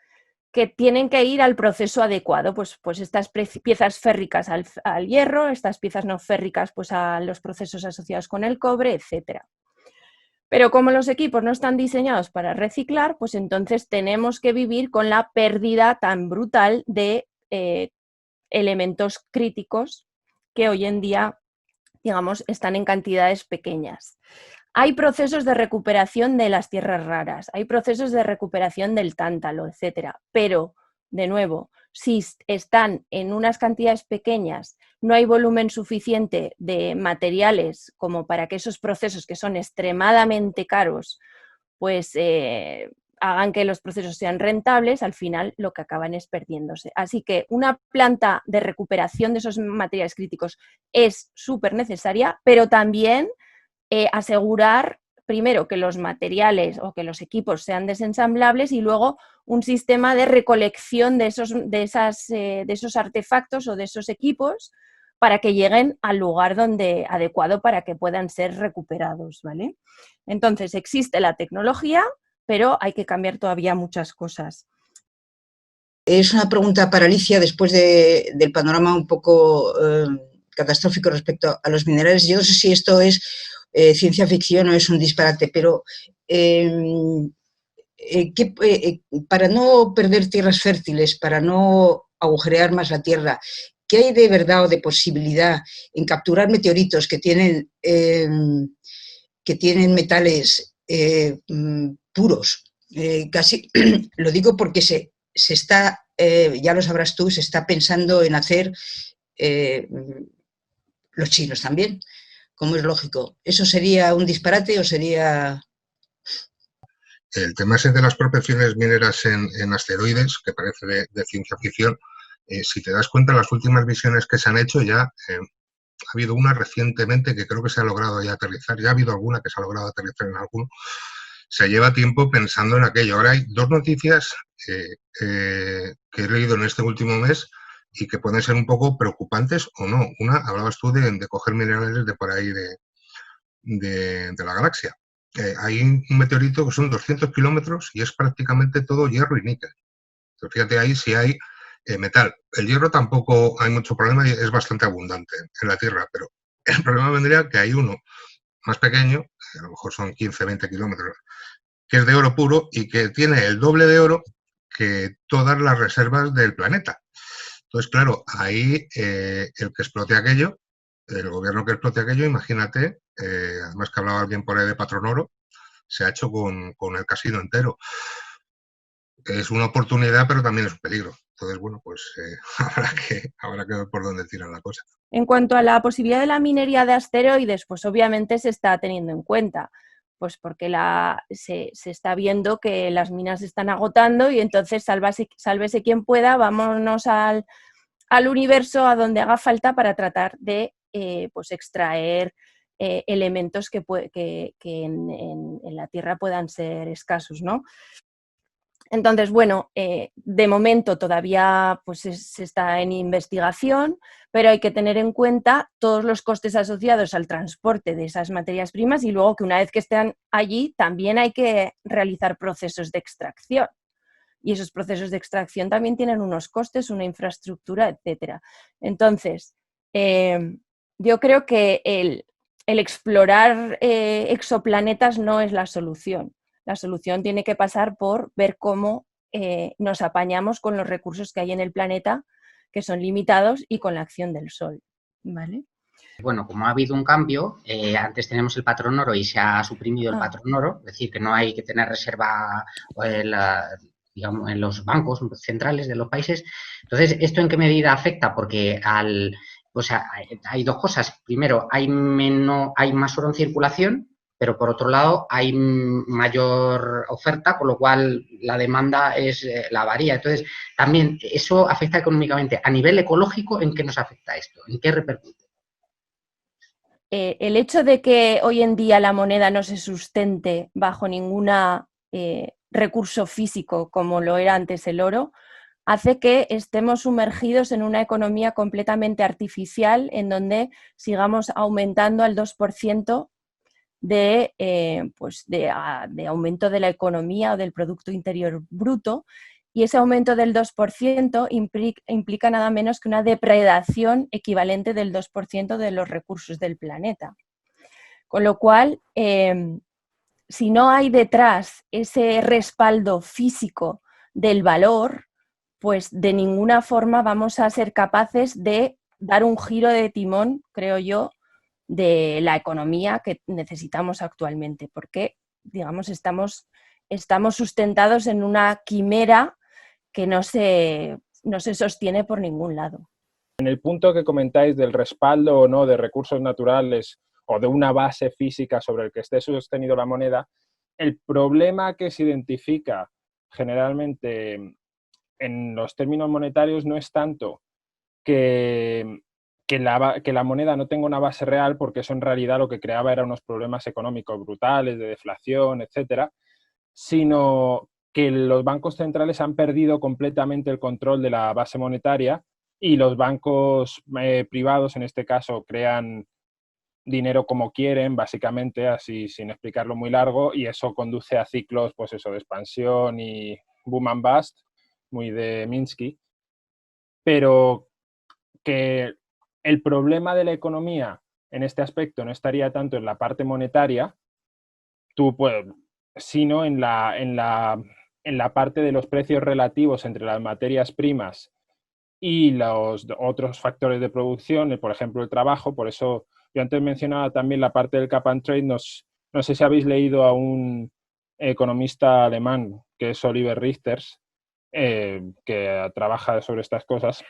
que tienen que ir al proceso adecuado, pues estas piezas férricas al hierro, estas piezas no férricas pues a los procesos asociados con el cobre, etcétera. Pero como los equipos no están diseñados para reciclar, pues entonces tenemos que vivir con la pérdida tan brutal de elementos críticos que hoy en día, digamos, están en cantidades pequeñas. Hay procesos de recuperación de las tierras raras, hay procesos de recuperación del tántalo, etcétera. Pero, de nuevo, si están en unas cantidades pequeñas, no hay volumen suficiente de materiales como para que esos procesos, que son extremadamente caros, pues hagan que los procesos sean rentables, al final lo que acaban es perdiéndose. Así que una planta de recuperación de esos materiales críticos es súper necesaria, pero también asegurar primero que los materiales o que los equipos sean desensamblables y luego un sistema de recolección de esos artefactos o de esos equipos para que lleguen al lugar adecuado para que puedan ser recuperados, ¿vale? Entonces, existe la tecnología, pero hay que cambiar todavía muchas cosas. Es una pregunta para Alicia después del panorama un poco catastrófico respecto a los minerales. Yo no sé si esto es ciencia ficción o es un disparate, pero para no perder tierras fértiles, para no agujerear más la tierra, ¿qué hay de verdad o de posibilidad en capturar meteoritos que tienen metales puros? Casi lo digo porque se está, ya lo sabrás tú, se está pensando en hacer los chinos también, como es lógico. ¿Eso sería un disparate o sería...? El tema ese de las prospecciones mineras en asteroides, que parece de ciencia ficción, si te das cuenta, las últimas misiones que se han hecho ya, ha habido una recientemente que creo que se ha logrado ya aterrizar, ya ha habido alguna que se ha logrado aterrizar en alguno. Se lleva tiempo pensando en aquello. Ahora hay dos noticias que he leído en este último mes y que pueden ser un poco preocupantes o no. Una, hablabas tú de coger minerales de por ahí de la galaxia. hay un meteorito que son 200 kilómetros y es prácticamente todo hierro y níquel. Entonces, fíjate ahí si hay metal. El hierro tampoco hay mucho problema y es bastante abundante en la Tierra, pero el problema vendría que hay uno más pequeño, a lo mejor son 15, 20 kilómetros, que es de oro puro y que tiene el doble de oro que todas las reservas del planeta. Entonces, claro, ahí el que explote aquello, el gobierno que explote aquello, imagínate, además que hablaba alguien por ahí de Patronoro, se ha hecho con el casino entero. Es una oportunidad, pero también es un peligro. Entonces, bueno, pues habrá que ver por dónde tiran la cosa. En cuanto a la posibilidad de la minería de asteroides, pues obviamente se está teniendo en cuenta, pues porque se está viendo que las minas se están agotando y entonces sálvese quien pueda, vámonos al universo a donde haga falta para tratar de pues extraer elementos que en la Tierra puedan ser escasos, ¿no? Entonces, bueno, de momento todavía pues, se está en investigación, pero hay que tener en cuenta todos los costes asociados al transporte de esas materias primas y luego que una vez que estén allí también hay que realizar procesos de extracción. Y esos procesos de extracción también tienen unos costes, una infraestructura, etcétera. Entonces, yo creo que el explorar exoplanetas no es la solución. La solución tiene que pasar por ver cómo nos apañamos con los recursos que hay en el planeta, que son limitados, y con la acción del Sol, ¿vale? Bueno, como ha habido un cambio, antes teníamos el patrón oro y se ha suprimido el patrón oro, es decir, que no hay que tener reserva digamos, en los bancos centrales de los países. Entonces, ¿esto en qué medida afecta? Porque hay dos cosas. Primero, hay más oro en circulación, pero por otro lado hay mayor oferta, con lo cual la demanda la varía. Entonces, también eso afecta económicamente. A nivel ecológico, ¿en qué nos afecta esto? ¿En qué repercute? El hecho de que hoy en día la moneda no se sustente bajo ningún recurso físico como lo era antes el oro, hace que estemos sumergidos en una economía completamente artificial en donde sigamos aumentando al 2% de aumento de la economía o del Producto Interior Bruto, y ese aumento del 2% implica nada menos que una depredación equivalente del 2% de los recursos del planeta. Con lo cual, si no hay detrás ese respaldo físico del valor, pues de ninguna forma vamos a ser capaces de dar un giro de timón, creo yo, de la economía que necesitamos actualmente, porque, digamos, estamos sustentados en una quimera que no se sostiene por ningún lado. En el punto que comentáis del respaldo o no de recursos naturales o de una base física sobre el que esté sostenido la moneda, el problema que se identifica generalmente en los términos monetarios no es tanto que la moneda no tenga una base real, porque eso en realidad lo que creaba era unos problemas económicos brutales, de deflación, etcétera, sino que los bancos centrales han perdido completamente el control de la base monetaria y los bancos privados, en este caso, crean dinero como quieren, básicamente, así sin explicarlo muy largo, y eso conduce a ciclos, pues eso, de expansión y boom and bust, muy de Minsky, pero que el problema de la economía en este aspecto no estaría tanto en la parte monetaria, sino en la parte de los precios relativos entre las materias primas y los otros factores de producción, por ejemplo el trabajo. Por eso yo antes mencionaba también la parte del cap and trade. No sé si habéis leído a un economista alemán que es Oliver Richters, que trabaja sobre estas cosas,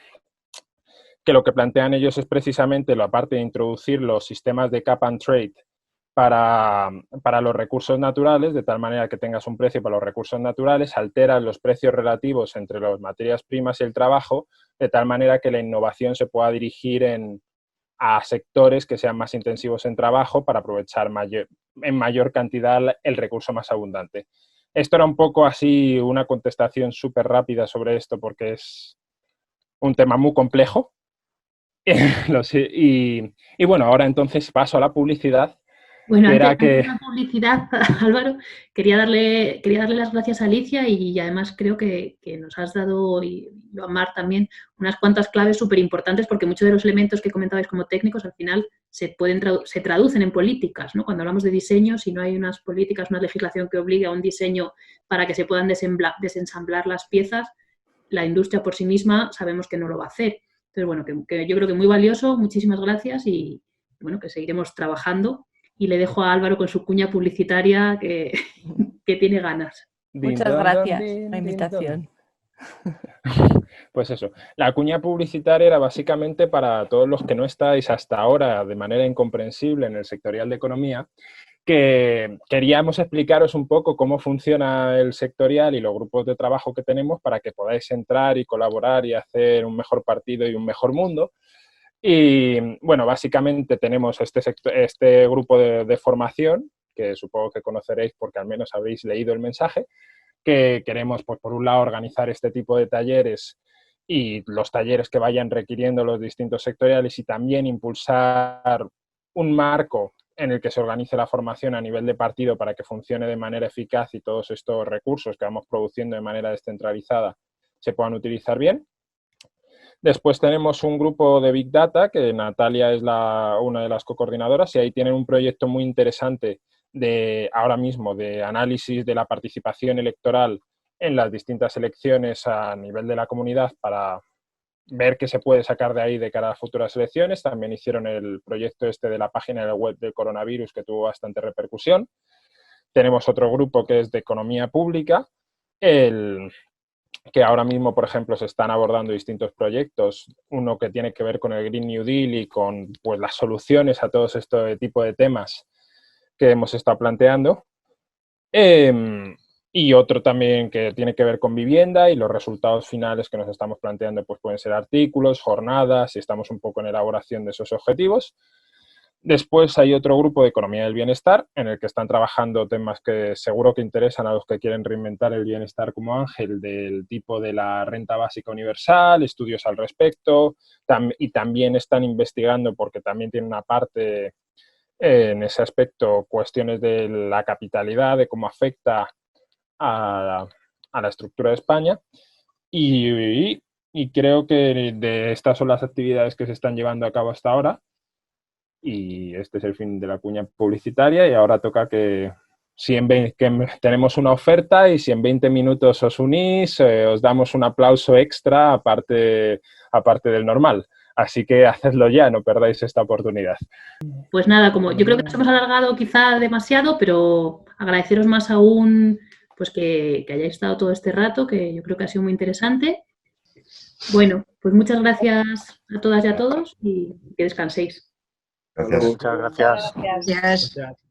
que lo que plantean ellos es precisamente la parte de introducir los sistemas de cap and trade para los recursos naturales, de tal manera que tengas un precio para los recursos naturales, alteras los precios relativos entre las materias primas y el trabajo, de tal manera que la innovación se pueda dirigir a sectores que sean más intensivos en trabajo para aprovechar en mayor cantidad el recurso más abundante. Esto era un poco así una contestación súper rápida sobre esto, porque es un tema muy complejo. Y bueno, ahora entonces paso a la publicidad Bueno, Era antes de que... la publicidad, Álvaro, quería darle las gracias a Alicia y además creo que nos has dado, y a Mar también, unas cuantas claves súper importantes porque muchos de los elementos que comentabais como técnicos al final se traducen en políticas, ¿no? Cuando hablamos de diseño, si no hay unas políticas, una legislación que obligue a un diseño para que se puedan desensamblar las piezas, la industria por sí misma sabemos que no lo va a hacer. Entonces, bueno, que yo creo que muy valioso, muchísimas gracias y bueno, que seguiremos trabajando. Y le dejo a Álvaro con su cuña publicitaria que tiene ganas. Muchas gracias por la invitación. Pues eso, la cuña publicitaria era básicamente para todos los que no estáis hasta ahora de manera incomprensible en el sectorial de economía, que queríamos explicaros un poco cómo funciona el sectorial y los grupos de trabajo que tenemos para que podáis entrar y colaborar y hacer un mejor partido y un mejor mundo. Y bueno, básicamente tenemos este grupo de formación, que supongo que conoceréis porque al menos habréis leído el mensaje, que queremos, pues, por un lado, organizar este tipo de talleres y los talleres que vayan requiriendo los distintos sectoriales y también impulsar un marco en el que se organice la formación a nivel de partido para que funcione de manera eficaz y todos estos recursos que vamos produciendo de manera descentralizada se puedan utilizar bien. Después tenemos un grupo de Big Data, que Natalia es una de las cocoordinadoras, y ahí tienen un proyecto muy interesante ahora mismo de análisis de la participación electoral en las distintas elecciones a nivel de la comunidad para ver qué se puede sacar de ahí de cara a futuras elecciones. También hicieron el proyecto de la página web del coronavirus, que tuvo bastante repercusión. Tenemos otro grupo que es de economía pública, que ahora mismo, por ejemplo, se están abordando distintos proyectos, uno que tiene que ver con el Green New Deal y con, pues, las soluciones a todos este tipo de temas que hemos estado planteando, y otro también que tiene que ver con vivienda y los resultados finales que nos estamos planteando, pues pueden ser artículos, jornadas, y estamos un poco en elaboración de esos objetivos. Después hay otro grupo de economía del bienestar en el que están trabajando temas que seguro que interesan a los que quieren reinventar el bienestar como Ángel, del tipo de la renta básica universal, estudios al respecto, y también están investigando, porque también tiene una parte en ese aspecto, cuestiones de la capitalidad, de cómo afecta a la estructura de España. Y creo que de estas son las actividades que se están llevando a cabo hasta ahora. Y este es el fin de la cuña publicitaria y ahora toca que tenemos una oferta y si en 20 minutos os unís, os damos un aplauso extra aparte del normal. Así que hacedlo ya, no perdáis esta oportunidad. Pues nada, como yo creo que nos hemos alargado quizá demasiado, pero agradeceros más aún pues que hayáis estado todo este rato, que yo creo que ha sido muy interesante. Bueno, pues muchas gracias a todas y a todos y que descanséis. Gracias. Muchas gracias. Gracias.